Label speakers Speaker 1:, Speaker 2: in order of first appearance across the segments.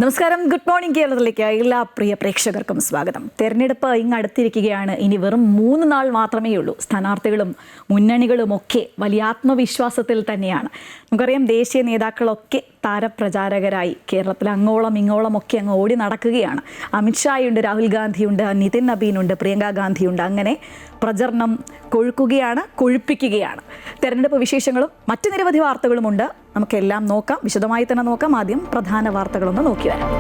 Speaker 1: നമസ്കാരം, good morning കേരളത്തിലേക്ക് എല്ലാ പ്രിയ പ്രേക്ഷകർക്കും സ്വാഗതം. തെരഞ്ഞെടുപ്പ് ഇങ്ങടുത്തിരിക്കുകയാണ്. ഇനി വെറും 3 നാൾ മാത്രമേ ഉള്ളൂ. സ്ഥാനാർത്ഥികളും മുന്നണികളുമൊക്കെ വലിയ ആത്മവിശ്വാസത്തിൽ തന്നെയാണ്. നമുക്കറിയാം, ദേശീയ നേതാക്കളൊക്കെ താരപ്രചാരകരായി കേരളത്തിൽ അങ്ങോളം ഇങ്ങോളം ഒക്കെ അങ്ങ് ഓടി നടക്കുകയാണ്. അമിത്ഷായുണ്ട്, രാഹുൽ ഗാന്ധിയുണ്ട്, നിതിൻ നബീനുണ്ട്, പ്രിയങ്ക ഗാന്ധിയുണ്ട്. അങ്ങനെ പ്രചരണം കൊഴുപ്പിക്കുകയാണ്. തെരഞ്ഞെടുപ്പ് വിശേഷങ്ങളും മറ്റു നിരവധി വാർത്തകളുമുണ്ട്. നമുക്കെല്ലാം നോക്കാം, വിശദമായി തന്നെ നോക്കാം. ആദ്യം പ്രധാന വാർത്തകളൊന്ന് നോക്കി വരാം.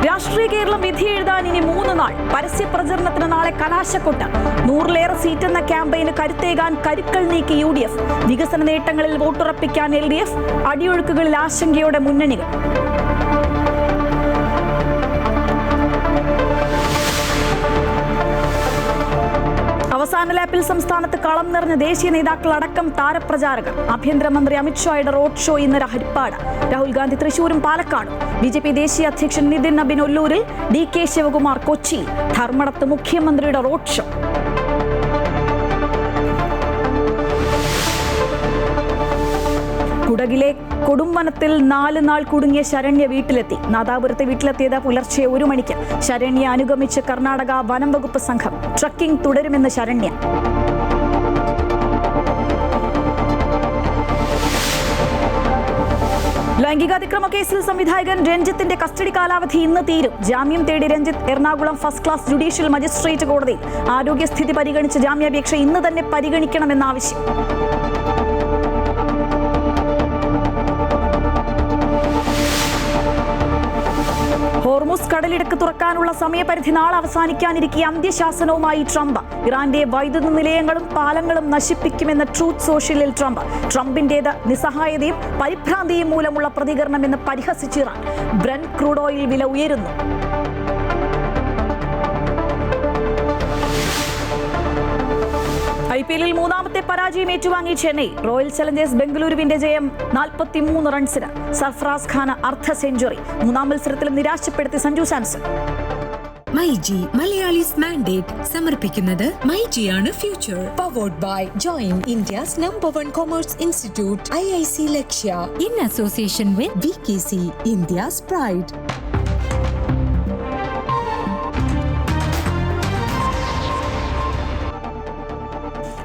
Speaker 1: രാഷ്ട്രീയ കേരളം വിധി എഴുതാൻ ഇനി 3 നാൾ. പരസ്യ പ്രചരണത്തിന് നാളെ കലാശക്കൊട്ട്. 100ലേറെ സീറ്റെന്ന ക്യാമ്പയിന് കരുത്തേകാൻ കരുക്കൾ നീക്കി UDF. വികസന നേട്ടങ്ങളിൽ വോട്ടുറപ്പിക്കാൻ LDF. അടിയൊഴുക്കുകളിൽ ആശങ്കയോടെ മുന്നണികൾ. അവസാന ലാപ്പിൽ സംസ്ഥാനത്ത് കളം നിറഞ്ഞ ദേശീയ നേതാക്കൾ അടക്കം താരപ്രചാരകർ. ആഭ്യന്തരമന്ത്രി അമിത്ഷായുടെ റോഡ് ഷോ ഇന്ന് ഹരിപ്പാട്. രാഹുൽ ഗാന്ധി തൃശൂരും പാലക്കാടും. BJP ദേശീയ അധ്യക്ഷൻ നിതിൻ നബീൻ ഒല്ലൂരിൽ. DK ശിവകുമാർ കൊച്ചിയിൽ. ധർമ്മടത്ത് മുഖ്യമന്ത്രിയുടെ റോഡ് ഷോ. കുടകിലെ കൊടുംവനത്തിൽ 4 നാൾ കുടുങ്ങിയ ശരണ്യ വീട്ടിലെത്തി. നാദാപുരത്തെ വീട്ടിലെത്തിയത് പുലർച്ചെ 1 മണിക്ക്. ശരണ്യ അനുഗമിച്ച് കർണാടക വനം വകുപ്പ് സംഘം. ട്രക്കിംഗ് തുടരുമെന്ന് ശരണ്യ. ലൈംഗികാതിക്രമ കേസിൽ സംവിധായകൻ രഞ്ജിത്തിന്റെ കസ്റ്റഡി കാലാവധി ഇന്ന് തീരും. ജാമ്യം തേടി Ranjith Ernakulam first class judicial magistrate കോടതിയിൽ. ആരോഗ്യസ്ഥിതി പരിഗണിച്ച് ജാമ്യാപേക്ഷ ഇന്ന് തന്നെ പരിഗണിക്കണമെന്ന ആവശ്യം. ഹോർമുസ് കടലിടുക്ക് തുറക്കാനുള്ള സമയപരിധി നാളെ അവസാനിക്കാനിരിക്കെ അന്ത്യശാസനവുമായി ട്രംപ്. ഇറാന്റെ വൈദ്യുത നിലയങ്ങളും പാലങ്ങളും നശിപ്പിക്കുമെന്ന് ട്രൂത്ത് സോഷ്യലിൽ ട്രംപ്. ട്രംപിന്റേത് നിസ്സഹായതയും പരിഭ്രാന്തിയും മൂലമുള്ള പ്രതികരണമെന്ന് പരിഹസിച്ച് ഇറാൻ. ബ്രന്റ് ക്രൂഡ് ഓയിൽ വില ഉയരുന്നു. IPL-ൽ 3ാമത്തെ പരാജയം ഏറ്റുവാങ്ങി ചെന്നൈ. റോയൽ ചലഞ്ചേഴ്സ് ബംഗളൂരുവിന്റെ ജയം 43 റൺസിന്. സർഫറാസ് ഖാന് അർദ്ധ സെഞ്ചുറി. 3ാം മത്സരത്തിലും നിരാശപ്പെടുത്തി സഞ്ജു സാംസൺ.
Speaker 2: മൈജി മലയാളീസ് മാൻഡേറ്റ് സമർപ്പിക്കുന്നത് മൈജിയാണ് future. Powered by join India's #1 commerce institute IIC Lakshya in association with VKC India's pride.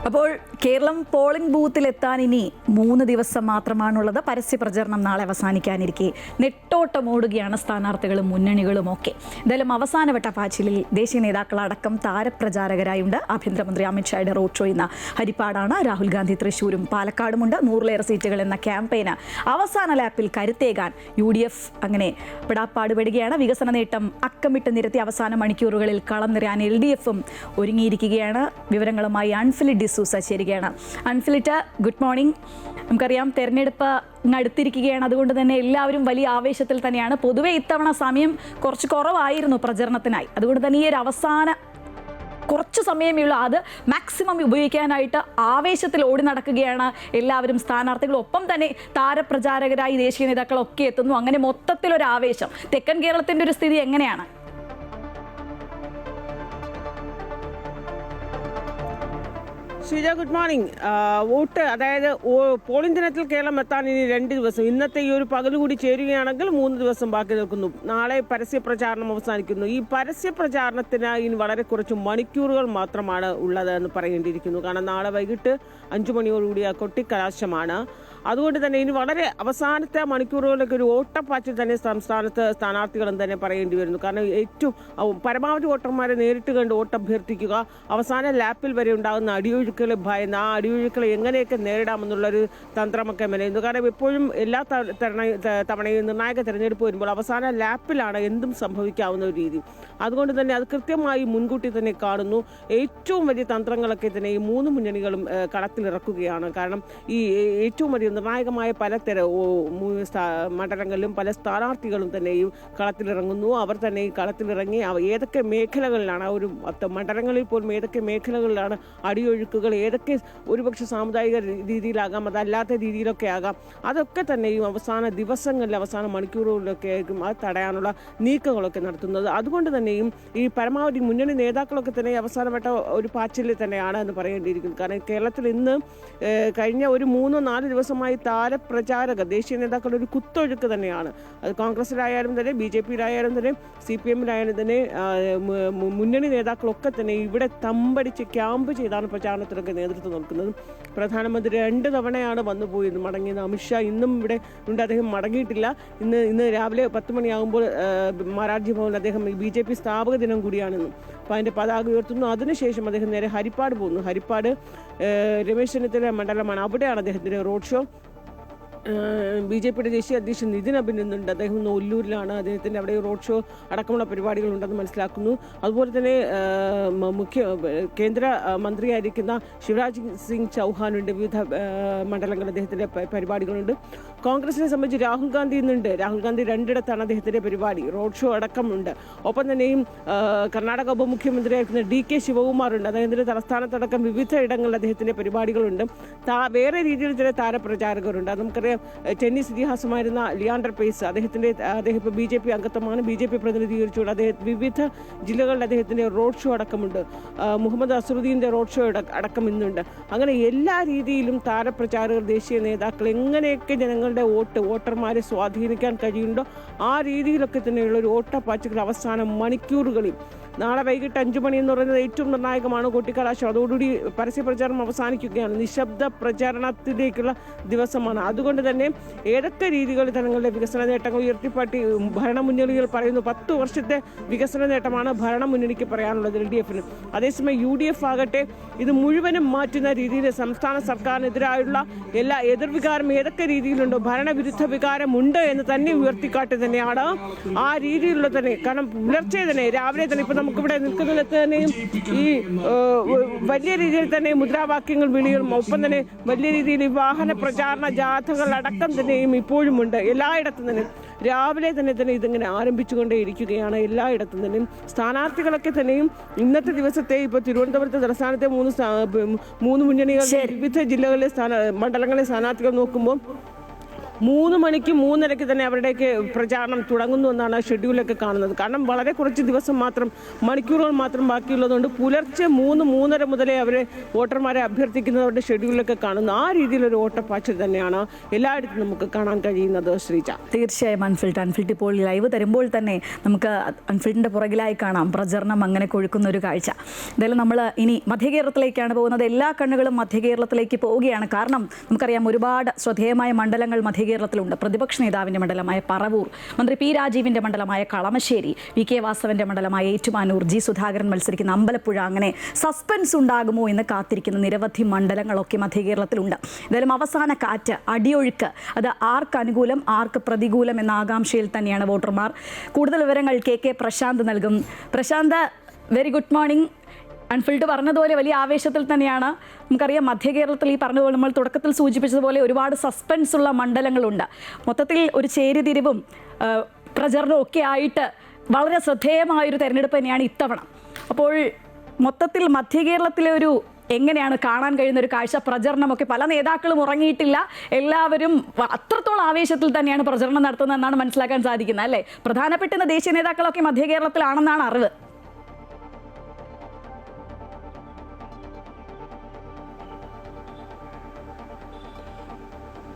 Speaker 1: അപ്പോൾ കേരളം പോളിംഗ് ബൂത്തിലെത്താൻ ഇനി 3 ദിവസം മാത്രമാണുള്ളത്. പരസ്യ പ്രചരണം നാളെ അവസാനിക്കാനിരിക്കെ നെട്ടോട്ടമോടുകയാണ് സ്ഥാനാർത്ഥികളും മുന്നണികളും ഒക്കെ. എന്തായാലും അവസാനവട്ട പാച്ചിലിൽ ദേശീയ നേതാക്കളടക്കം താരപ്രചാരകരായുണ്ട്. ആഭ്യന്തരമന്ത്രി അമിത്ഷായുടെ റോഡ് ഷോ ഇന്ന് ഹരിപ്പാടാണ്. രാഹുൽ ഗാന്ധി തൃശൂരും പാലക്കാടുമുണ്ട്. 100ലേറെ സീറ്റുകൾ എന്ന ക്യാമ്പയിന് അവസാന ലാപ്പിൽ കരുത്തേകാൻ UDF അങ്ങനെ പെടാപ്പാടുപെടുകയാണ്. വികസന നേട്ടം അക്കമിട്ട് നിരത്തി അവസാന മണിക്കൂറുകളിൽ കളം നിറയാൻ LDF-ഉം ഒരുങ്ങിയിരിക്കുകയാണ്. വിവരങ്ങളുമായി അൺഫിലിറ്റ് ഡിസൂസ ചേരുകയാണ്. അൺഫിലിറ്റ്, ഗുഡ് മോർണിംഗ്. നമുക്കറിയാം, തെരഞ്ഞെടുപ്പ് അടുത്തിരിക്കുകയാണ്. അതുകൊണ്ട് തന്നെ എല്ലാവരും വലിയ ആവേശത്തിൽ തന്നെയാണ്. പൊതുവെ ഇത്തവണ സമയം കുറച്ച് കുറവായിരുന്നു പ്രചരണത്തിനായി. അതുകൊണ്ട് തന്നെ ഈ ഒരു അവസാന കുറച്ച് സമയമേ ഉള്ളൂ, അത് മാക്സിമം ഉപയോഗിക്കാനായിട്ട് ആവേശത്തിൽ ഓടി നടക്കുകയാണ് എല്ലാവരും. സ്ഥാനാർത്ഥികളും ഒപ്പം തന്നെ താരപ്രചാരകരായി ദേശീയ നേതാക്കളൊക്കെ എത്തുന്നു. അങ്ങനെ മൊത്തത്തിലൊരു ആവേശം. തെക്കൻ കേരളത്തിൻ്റെ ഒരു സ്ഥിതി എങ്ങനെയാണ്?
Speaker 3: Sreeja, good morning. വോട്ട്, അതായത് പോളിംഗ് ദിനത്തിൽ കേരളം എത്താൻ ഇനി 2 ദിവസം. ഇന്നത്തെ ഈ ഒരു പകൽ കൂടി ചേരുകയാണെങ്കിൽ 3 ദിവസം ബാക്കി നിൽക്കുന്നു. നാളെ പരസ്യ പ്രചാരണം അവസാനിക്കുന്നു. ഈ പരസ്യ പ്രചാരണത്തിന് ഇനി വളരെ കുറച്ച് മണിക്കൂറുകൾ മാത്രമാണ് ഉള്ളത് എന്ന് പറയേണ്ടിയിരിക്കുന്നു. കാരണം നാളെ വൈകിട്ട് 5 മണിയോടുകൂടി കൊട്ടിക്കലാശമാണ്. അതുകൊണ്ട് തന്നെ ഇനി വളരെ അവസാനത്തെ മണിക്കൂറുകളിലൊക്കെ ഒരു ഓട്ടപ്പാച്ചിൽ തന്നെ സംസ്ഥാനത്ത് സ്ഥാനാർത്ഥികളും തന്നെ പറയേണ്ടി വരുന്നു. കാരണം ഏറ്റവും പരമാവധി വോട്ടർമാരെ നേരിട്ട് കണ്ട് വോട്ട് അഭ്യർത്ഥിക്കുക, അവസാന ലാപ്പിൽ വരെ ഉണ്ടാകുന്ന അടിയൊഴുക്കുകൾ ഭയന്ന് ആ അടിയൊഴുക്കുകളെ എങ്ങനെയൊക്കെ നേരിടാമെന്നുള്ളൊരു തന്ത്രമൊക്കെ മെനയുന്നു. കാരണം എപ്പോഴും എല്ലാ തവണയും നിർണായക തെരഞ്ഞെടുപ്പ് വരുമ്പോൾ അവസാന ലാപ്പിലാണ് എന്തും സംഭവിക്കാവുന്ന ഒരു രീതി. അതുകൊണ്ട് തന്നെ അത് കൃത്യമായി മുൻകൂട്ടി തന്നെ കാണുന്നു. ഏറ്റവും വലിയ തന്ത്രങ്ങളൊക്കെ തന്നെ ഈ 3 മുന്നണികളും കളത്തിലിറക്കുകയാണ്. കാരണം ഈ ഏറ്റവും വലിയ നിർണായകമായ പല മണ്ഡലങ്ങളിലും പല സ്ഥാനാർത്ഥികളും തന്നെയും കളത്തിലിറങ്ങുന്നു. അവർ തന്നെ ഈ കളത്തിലിറങ്ങി ഏതൊക്കെ മേഖലകളിലാണ്, ആ ഒരു മണ്ഡലങ്ങളിൽ പോലും ഏതൊക്കെ മേഖലകളിലാണ് അടിയൊഴുക്കുകൾ, ഏതൊക്കെ ഒരുപക്ഷെ സാമുദായിക രീതിയിലാകാം, അതല്ലാത്ത രീതിയിലൊക്കെ ആകാം, അതൊക്കെ തന്നെയും അവസാന ദിവസങ്ങളിൽ അവസാന മണിക്കൂറുകളിലൊക്കെ ആയിരിക്കും അത് തടയാനുള്ള നീക്കങ്ങളൊക്കെ നടത്തുന്നത്. അതുകൊണ്ട് തന്നെയും ഈ പരമാവധി മുന്നണി നേതാക്കളൊക്കെ തന്നെ അവസാനപ്പെട്ട ഒരു പാച്ചിൽ തന്നെയാണ് എന്ന് പറയേണ്ടിയിരിക്കുന്നു. കാരണം കേരളത്തിൽ ഇന്ന് കഴിഞ്ഞ ഒരു 3-4 ദിവസം ദിവസമായി താരപ്രചാരകർ ദേശീയ നേതാക്കളുടെ ഒരു കുത്തൊഴുക്ക് തന്നെയാണ്. അത് കോൺഗ്രസിലായാലും തന്നെ BJP-യിലായാലും തന്നെ CPM-ലായാലും തന്നെ മുന്നണി നേതാക്കളൊക്കെ തന്നെ ഇവിടെ തമ്പടിച്ച് ക്യാമ്പ് ചെയ്താണ് പ്രചാരണത്തിനൊക്കെ നേതൃത്വം നൽകുന്നത്. പ്രധാനമന്ത്രി 2 തവണയാണ് വന്നുപോയത്, മടങ്ങിയത്. അമിത്ഷാ ഇന്നും ഇവിടെ ഉണ്ട്, അദ്ദേഹം മടങ്ങിയിട്ടില്ല. ഇന്ന് രാവിലെ 10 മണിയാകുമ്പോൾ മാരാർജി ഭവനിൽ അദ്ദേഹം BJP സ്ഥാപക ദിനം കൂടിയാണെന്നും അപ്പോൾ അതിൻ്റെ പതാക ഉയർത്തുന്നു. അതിനുശേഷം അദ്ദേഹം നേരെ ഹരിപ്പാട് പോകുന്നു. ഹരിപ്പാട് രമേശ് ചെന്നിത്തല മണ്ഡലമാണ്, അവിടെയാണ് അദ്ദേഹത്തിൻ്റെ റോഡ് ഷോ. BJP-യുടെ ദേശീയ അധ്യക്ഷൻ നിതിൻ അഭിനന്ദനുണ്ട്, അദ്ദേഹം ഇന്ന് ഒല്ലൂരിലാണ്. അദ്ദേഹത്തിൻ്റെ അവിടെ റോഡ് ഷോ അടക്കമുള്ള പരിപാടികളുണ്ടെന്ന് മനസ്സിലാക്കുന്നു. അതുപോലെ തന്നെ കേന്ദ്ര മന്ത്രിയായിരിക്കുന്ന ശിവരാജ് സിംഗ് ചൗഹാനുണ്ട്, വിവിധ മണ്ഡലങ്ങളിൽ അദ്ദേഹത്തിൻ്റെ പരിപാടികളുണ്ട്. കോൺഗ്രസിനെ സംബന്ധിച്ച് രാഹുൽ ഗാന്ധി ഇന്നുണ്ട്. രാഹുൽ ഗാന്ധി 2ഇടത്താണ് അദ്ദേഹത്തിൻ്റെ പരിപാടി, റോഡ് ഷോ അടക്കമുണ്ട്. ഒപ്പം തന്നെയും കർണാടക ഉപമുഖ്യമന്ത്രിയായിരിക്കുന്ന DK ശിവകുമാറുണ്ട്, അദ്ദേഹത്തിൻ്റെ തലസ്ഥാനത്തടക്കം വിവിധ ഇടങ്ങളിൽ അദ്ദേഹത്തിൻ്റെ പരിപാടികളുണ്ട്. വേറെ രീതിയിൽ ചില താരപ്രചാരകരുണ്ട്. അത് നമുക്കറിയാം, ടെന്നീസ് ഇതിഹാസമായിരുന്ന ലിയാണ്ടർ പേസ്, അദ്ദേഹം ഇപ്പോൾ BJP അംഗത്വമാണ്. BJP പ്രതിനിധീകരിച്ചുകൊണ്ട് വിവിധ ജില്ലകളിൽ അദ്ദേഹത്തിൻ്റെ റോഡ് ഷോ അടക്കമുണ്ട്. മുഹമ്മദ് അസറുദ്ദീൻ്റെ റോഡ് ഷോ അടക്കം ഇന്നുണ്ട്. അങ്ങനെ എല്ലാ രീതിയിലും താരപ്രചാരകർ, ദേശീയ നേതാക്കൾ എങ്ങനെയൊക്കെ ജനങ്ങളുടെ വോട്ടർമാരെ സ്വാധീനിക്കാൻ കഴിയുന്നുണ്ടോ ആ രീതിയിലൊക്കെ തന്നെയുള്ള ഒരു ഓട്ടപ്പാച്ചിൽ അവസാന മണിക്കൂറുകളിൽ. നാളെ വൈകിട്ട് 5 മണി എന്ന് പറയുന്നത് ഏറ്റവും നിർണായകമാണ്, കൊട്ടിക്കലാശം. അതോടുകൂടി പരസ്യ പ്രചാരണം അവസാനിക്കുകയാണ്. നിശബ്ദ പ്രചാരണത്തിലേക്കുള്ള ദിവസമാണ്. അതുകൊണ്ട് തന്നെ ഏതൊക്കെ രീതികളിൽ തങ്ങളുടെ വികസന നേട്ടങ്ങൾ ഉയർത്തിപ്പാട്ടി ഭരണമുന്നണികൾ പറയുന്നു. 10 വർഷത്തെ വികസന നേട്ടമാണ് ഭരണമുന്നണിക്ക് പറയാനുള്ളത്, LDF-ന്. അതേസമയം UDF ആകട്ടെ ഇത് മുഴുവനും മാറ്റുന്ന രീതിയിൽ സംസ്ഥാന സർക്കാരിനെതിരായുള്ള എല്ലാ എതിർവികാരം ഏതൊക്കെ രീതിയിലുണ്ടോ, ഭരണവിരുദ്ധ വികാരമുണ്ട് എന്ന് തന്നെ ഉയർത്തിക്കാട്ടി തന്നെയാണ് ആ രീതിയിലുള്ള തന്നെ. കാരണം പുലർച്ചെ തന്നെ രാവിലെ തന്നെ ഇപ്പം നമുക്കിവിടെ നിൽക്കുന്നിടത്ത് തന്നെയും ഈ വലിയ രീതിയിൽ തന്നെ മുദ്രാവാക്യങ്ങൾ വിളികളും ഒപ്പം തന്നെ വലിയ രീതിയിൽ വാഹന പ്രചാരണ ജാഥകൾ അടക്കം തന്നെയും ഇപ്പോഴുമുണ്ട്. എല്ലായിടത്തും തന്നെ രാവിലെ തന്നെ ഇതിങ്ങനെ ആരംഭിച്ചുകൊണ്ടേ ഇരിക്കുകയാണ്. എല്ലായിടത്തും തന്നെയും സ്ഥാനാർത്ഥികളൊക്കെ തന്നെയും ഇന്നത്തെ ദിവസത്തെ ഇപ്പോൾ തിരുവനന്തപുരത്തെ തലസ്ഥാനത്തെ 3 മുന്നണികൾ വിവിധ ജില്ലകളിലെ മണ്ഡലങ്ങളിലെ സ്ഥാനാർത്ഥികൾ നോക്കുമ്പോൾ 3 മണിക്ക് 3:30 തന്നെ അവരുടെയൊക്കെ പ്രചാരണം തുടങ്ങുന്നു എന്നാണ് ഷെഡ്യൂളൊക്കെ കാണുന്നത്. കാരണം വളരെ കുറച്ച് ദിവസം മാത്രം, മണിക്കൂറുകൾ മാത്രം ബാക്കിയുള്ളതുകൊണ്ട് പുലർച്ചെ 3-3:30 മുതലേ അവരെ വോട്ടർമാരെ അഭ്യർത്ഥിക്കുന്നവരുടെ ഷെഡ്യൂളൊക്കെ കാണുന്നു. ആ രീതിയിലൊരു ഓട്ടപ്പാച്ചിൽ തന്നെയാണ് എല്ലായിടത്തും നമുക്ക് കാണാൻ കഴിയുന്നത്. ശ്രീജ,
Speaker 1: തീർച്ചയായും അൺഫിൽഡ് ഇപ്പോൾ ലൈവ് തരുമ്പോൾ തന്നെ നമുക്ക് അൺഫിൽഡിൻ്റെ പുറകിലായി കാണാം പ്രചരണം അങ്ങനെ കൊഴുക്കുന്ന ഒരു കാഴ്ച. എന്തായാലും നമ്മൾ ഇനി മധ്യകേരളത്തിലേക്കാണ് പോകുന്നത്. എല്ലാ കണ്ണുകളും മധ്യകേരളത്തിലേക്ക് പോവുകയാണ്. കാരണം നമുക്കറിയാം, ഒരുപാട് ശ്രദ്ധേയമായ മണ്ഡലങ്ങൾ മധ്യകേരളത്തിലുണ്ട്. പ്രതിപക്ഷ നേതാവിൻ്റെ മണ്ഡലമായ പറവൂർ, മന്ത്രി P. രാജീവിൻ്റെ മണ്ഡലമായ കളമശ്ശേരി, VK വാസവൻ്റെ മണ്ഡലമായ ഏറ്റുമാനൂർ, G. സുധാകരൻ മത്സരിക്കുന്ന അമ്പലപ്പുഴ, അങ്ങനെ സസ്പെൻസ് ഉണ്ടാകുമോ എന്ന് കാത്തിരിക്കുന്ന നിരവധി മണ്ഡലങ്ങളൊക്കെ മധ്യകേരളത്തിലുണ്ട്. എന്തായാലും അവസാന കാറ്റ്, അടിയൊഴുക്ക്, അത് ആർക്ക് അനുകൂലം ആർക്ക് പ്രതികൂലം എന്ന ആകാംക്ഷയിൽ തന്നെയാണ് വോട്ടർമാർ. കൂടുതൽ വിവരങ്ങൾ KK പ്രശാന്ത് നൽകും. Prashanth, very good morning. അൺഫിൽഡ് പറഞ്ഞതുപോലെ വലിയ ആവേശത്തിൽ തന്നെയാണ്. നമുക്കറിയാം, മധ്യകേരളത്തിൽ ഈ പറഞ്ഞതുപോലെ നമ്മൾ തുടക്കത്തിൽ സൂചിപ്പിച്ചതുപോലെ ഒരുപാട് സസ്പെൻസ് ഉള്ള മണ്ഡലങ്ങളുണ്ട്. മൊത്തത്തിൽ ഒരു ചേരിതിരിവും പ്രചരണവും ഒക്കെ ആയിട്ട് വളരെ ശ്രദ്ധേയമായൊരു തെരഞ്ഞെടുപ്പ് തന്നെയാണ് ഇത്തവണ. അപ്പോൾ മൊത്തത്തിൽ മധ്യകേരളത്തിലെ ഒരു എങ്ങനെയാണ് കാണാൻ കഴിയുന്ന ഒരു കാഴ്ച? പ്രചരണമൊക്കെ പല നേതാക്കളും ഉറങ്ങിയിട്ടില്ല, എല്ലാവരും അത്രത്തോളം ആവേശത്തിൽ തന്നെയാണ് പ്രചരണം നടത്തുന്നതെന്നാണ് മനസ്സിലാക്കാൻ സാധിക്കുന്നത്, അല്ലേ? പ്രധാനപ്പെട്ട ദേശീയ നേതാക്കളൊക്കെ മധ്യകേരളത്തിലാണെന്നാണ് അറിവ്.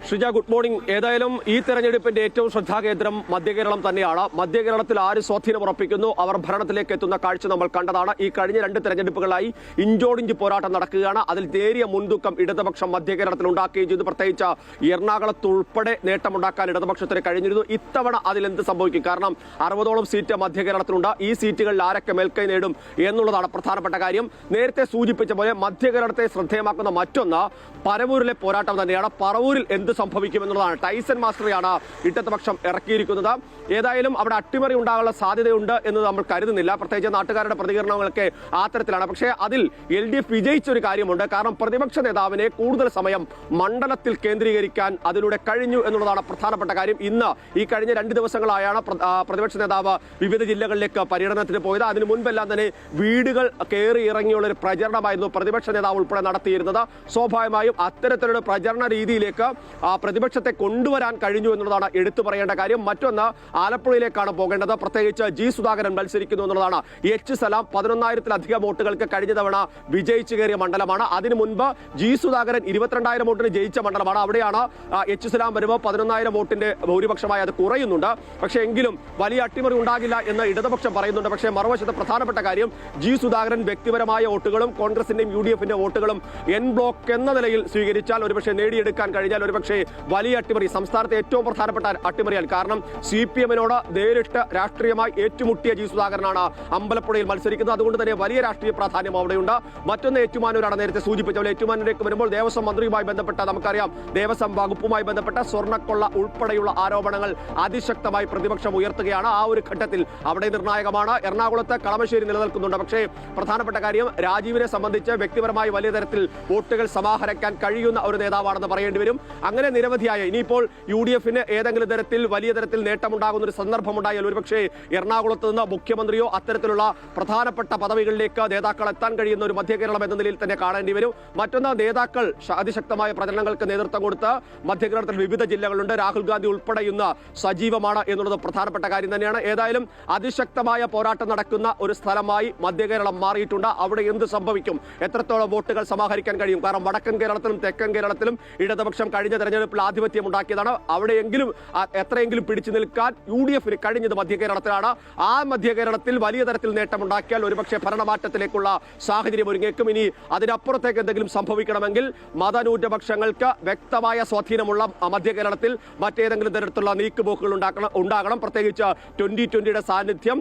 Speaker 4: Sreeja, good morning. ഏതായാലും ഈ തെരഞ്ഞെടുപ്പിന്റെ ഏറ്റവും ശ്രദ്ധാകേന്ദ്രം മധ്യകേരളം തന്നെയാണ്. മധ്യകേരളത്തിൽ ആര് സ്വാധീനം ഉറപ്പിക്കുന്നു, അവർ ഭരണത്തിലേക്ക് എത്തുന്ന കാഴ്ച നമ്മൾ കണ്ടതാണ്. ഈ കഴിഞ്ഞ 2 തെരഞ്ഞെടുപ്പുകളായി ഇഞ്ചോടിഞ്ച് പോരാട്ടം നടക്കുകയാണ്. അതിൽ നേരിയ മുൻതൂക്കം ഇടതുപക്ഷം മധ്യകേരളത്തിൽ ഉണ്ടാക്കുകയും ചെയ്തു. പ്രത്യേകിച്ച് എറണാകുളത്ത് ഉൾപ്പെടെ നേട്ടമുണ്ടാക്കാൻ ഇടതുപക്ഷത്തിന് കഴിഞ്ഞിരുന്നു. ഇത്തവണ അതിലെന്ത് സംഭവിക്കും? കാരണം 60ഓളം സീറ്റ് മധ്യകേരളത്തിലുണ്ട്. ഈ സീറ്റുകളിൽ ആരൊക്കെ മേൽക്കൈ നേടും എന്നുള്ളതാണ് പ്രധാനപ്പെട്ട കാര്യം. നേരത്തെ സൂചിപ്പിച്ച പോലെ മധ്യകേരളത്തെ ശ്രദ്ധേയമാക്കുന്ന മറ്റൊന്ന് പരവൂരിലെ പോരാട്ടം തന്നെയാണ്. പറവൂരിൽ എന്ത് സംഭവിക്കുമെന്നുള്ളതാണ്. ടൈസൺ മാസ്റ്ററെയാണ് ഇടതുപക്ഷം ഇറക്കിയിരിക്കുന്നത്. ഏതായാലും അവിടെ അട്ടിമറി ഉണ്ടാകാനുള്ള സാധ്യതയുണ്ട് എന്ന് നമ്മൾ കരുതുന്നില്ല. പ്രത്യേകിച്ച് നാട്ടുകാരുടെ പ്രതികരണങ്ങളൊക്കെ ആ തരത്തിലാണ്. പക്ഷേ അതിൽ LDF വിജയിച്ചൊരു കാര്യമുണ്ട്. കാരണം പ്രതിപക്ഷ നേതാവിനെ കൂടുതൽ സമയം മണ്ഡലത്തിൽ കേന്ദ്രീകരിക്കാൻ അതിലൂടെ കഴിഞ്ഞു എന്നുള്ളതാണ് പ്രധാനപ്പെട്ട കാര്യം. ഇന്ന് ഈ കഴിഞ്ഞ 2 ദിവസങ്ങളായാണ് പ്രതിപക്ഷ നേതാവ് വിവിധ ജില്ലകളിലേക്ക് പര്യടനത്തിന് പോയത്. അതിനു മുൻപെല്ലാം തന്നെ വീടുകൾ കയറി ഇറങ്ങിയുള്ള ഒരു പ്രചരണമായിരുന്നു പ്രതിപക്ഷ നേതാവ് ഉൾപ്പെടെ നടത്തിയിരുന്നത്. സ്വാഭാവികമായും അത്തരത്തിലുള്ള പ്രചരണ രീതിയിലേക്ക് പ്രതിപക്ഷത്തെ കൊണ്ടുവരാൻ കഴിഞ്ഞു എന്നുള്ളതാണ് എടുത്തു പറയേണ്ട കാര്യം. മറ്റൊന്ന് ആലപ്പുഴയിലേക്കാണ് പോകേണ്ടത്. പ്രത്യേകിച്ച് ജി സുധാകരൻ മത്സരിക്കുന്നു എന്നുള്ളതാണ്. എച്ച് സലാം 11,000-ലധികം വോട്ടുകൾക്ക് കഴിഞ്ഞ തവണ വിജയിച്ചു കയറിയ മണ്ഡലമാണ്. അതിനു മുൻപ് ജി സുധാകരൻ 22,000 വോട്ടിന് ജയിച്ച മണ്ഡലമാണ്. അവിടെയാണ് എച്ച് സലാം വരുമ്പോൾ 11,000 വോട്ടിന്റെ ഭൂരിപക്ഷമായി അത് കുറയുന്നുണ്ട്. പക്ഷേ എങ്കിലും വലിയ അട്ടിമറി ഉണ്ടാകില്ല എന്ന് ഇടതുപക്ഷം പറയുന്നുണ്ട്. പക്ഷേ മറുവശത്ത് പ്രധാനപ്പെട്ട കാര്യം ജി സുധാകരൻ വ്യക്തിപരമായ വോട്ടുകളും കോൺഗ്രസിന്റെയും UDF-ന്റെ വോട്ടുകളും എൻ ബ്ലോക്ക് എന്ന നിലയിൽ സ്വീകരിച്ചാൽ ഒരുപക്ഷെ നേടിയെടുക്കാൻ കഴിഞ്ഞാൽ ഒരുപക്ഷെ വലിയ അട്ടിമറി, സംസ്ഥാനത്തെ ഏറ്റവും പ്രധാനപ്പെട്ട അട്ടിമറിയാൽ. കാരണം CPM-നോട് നേരിട്ട് രാഷ്ട്രീയമായി ഏറ്റുമുട്ടിയ ജി സുധാകരനാണ് അമ്പലപ്പുഴയിൽ മത്സരിക്കുന്നത്. അതുകൊണ്ട് തന്നെ വലിയ രാഷ്ട്രീയ പ്രാധാന്യം അവിടെയുണ്ട്. മറ്റൊന്ന് ഏറ്റുമാനൂരാണ് നേരത്തെ സൂചിപ്പിച്ചത്. ഏറ്റുമാനൂരിലേക്ക് വരുമ്പോൾ ദേവസ്വം മന്ത്രിയുമായി ബന്ധപ്പെട്ട നമുക്കറിയാം, ദേവസ്വം വകുപ്പുമായി ബന്ധപ്പെട്ട സ്വർണ്ണക്കൊള്ള ഉൾപ്പെടെയുള്ള ആരോപണങ്ങൾ അതിശക്തമായി പ്രതിപക്ഷം ഉയർത്തുകയാണ്. ആ ഒരു ഘട്ടത്തിൽ അവിടെ നിർണായകമാണ്. എറണാകുളത്ത് കളമശ്ശേരി നിലനിൽക്കുന്നുണ്ട്. പക്ഷേ പ്രധാനപ്പെട്ട കാര്യം രാജീവിനെ സംബന്ധിച്ച് വ്യക്തിപരമായി വലിയ തരത്തിൽ വോട്ടുകൾ സമാഹരിക്കാൻ കഴിയുന്ന ഒരു നേതാവാണെന്ന് പറയേണ്ടി വരും. അങ്ങനെ നിരവധിയായ ഇനിയിപ്പോൾ UDF-ന് ഏതെങ്കിലും തരത്തിൽ വലിയ തരത്തിൽ നേട്ടമുണ്ടാകുന്ന ഒരു സന്ദർഭമുണ്ടായാൽ ഒരുപക്ഷേ എറണാകുളത്ത് നിന്ന് മുഖ്യമന്ത്രിയോ അത്തരത്തിലുള്ള പ്രധാനപ്പെട്ട പദവികളിലേക്ക് നേതാക്കൾ എത്താൻ കഴിയുന്ന ഒരു മധ്യകേരളം എന്ന നിലയിൽ തന്നെ കാണേണ്ടി വരും. മറ്റൊന്ന് നേതാക്കൾ അതിശക്തമായ പ്രചരണങ്ങൾക്ക് നേതൃത്വം കൊടുത്ത് മധ്യകേരളത്തിൽ വിവിധ ജില്ലകളുണ്ട്. രാഹുൽ ഗാന്ധി ഉൾപ്പെടെ ഇന്ന് സജീവമാണ് എന്നുള്ളത് പ്രധാനപ്പെട്ട കാര്യം തന്നെയാണ്. ഏതായാലും അതിശക്തമായ പോരാട്ടം നടക്കുന്ന ഒരു സ്ഥലമായി മധ്യകേരളം മാറിയിട്ടുണ്ട്. അവിടെ എന്ത് സംഭവിക്കും, എത്രത്തോളം വോട്ടുകൾ സമാഹരിക്കാൻ കഴിയും? കാരണം വടക്കൻ കേരളത്തിലും തെക്കൻ കേരളത്തിലും ഇടതുപക്ഷം കഴിഞ്ഞ തെരഞ്ഞെടുപ്പിൽ ആധിപത്യം ഉണ്ടാക്കിയതാണ്. അവിടെയെങ്കിലും എത്രയെങ്കിലും പിടിച്ചു നിൽക്കാൻ UDF-ന് കഴിഞ്ഞത് മധ്യകേരളത്തിലാണ്. ആ മധ്യകേരളത്തിൽ വലിയ തരത്തിൽ നേട്ടമുണ്ടാക്കിയാൽ ഒരുപക്ഷെ ഭരണമാറ്റത്തിലേക്കുള്ള സാഹചര്യം ഒരുങ്ങേക്കും. ഇനി അതിനപ്പുറത്തേക്ക് എന്തെങ്കിലും സംഭവിക്കണമെങ്കിൽ മതന്യൂനപക്ഷങ്ങൾക്ക് വ്യക്തമായ സ്വാധീനമുള്ള മധ്യകേരളത്തിൽ മറ്റേതെങ്കിലും തരത്തിലുള്ള നീക്കുപോക്കുകൾ ഉണ്ടാകണം. പ്രത്യേകിച്ച് 2020-യുടെ സാന്നിധ്യം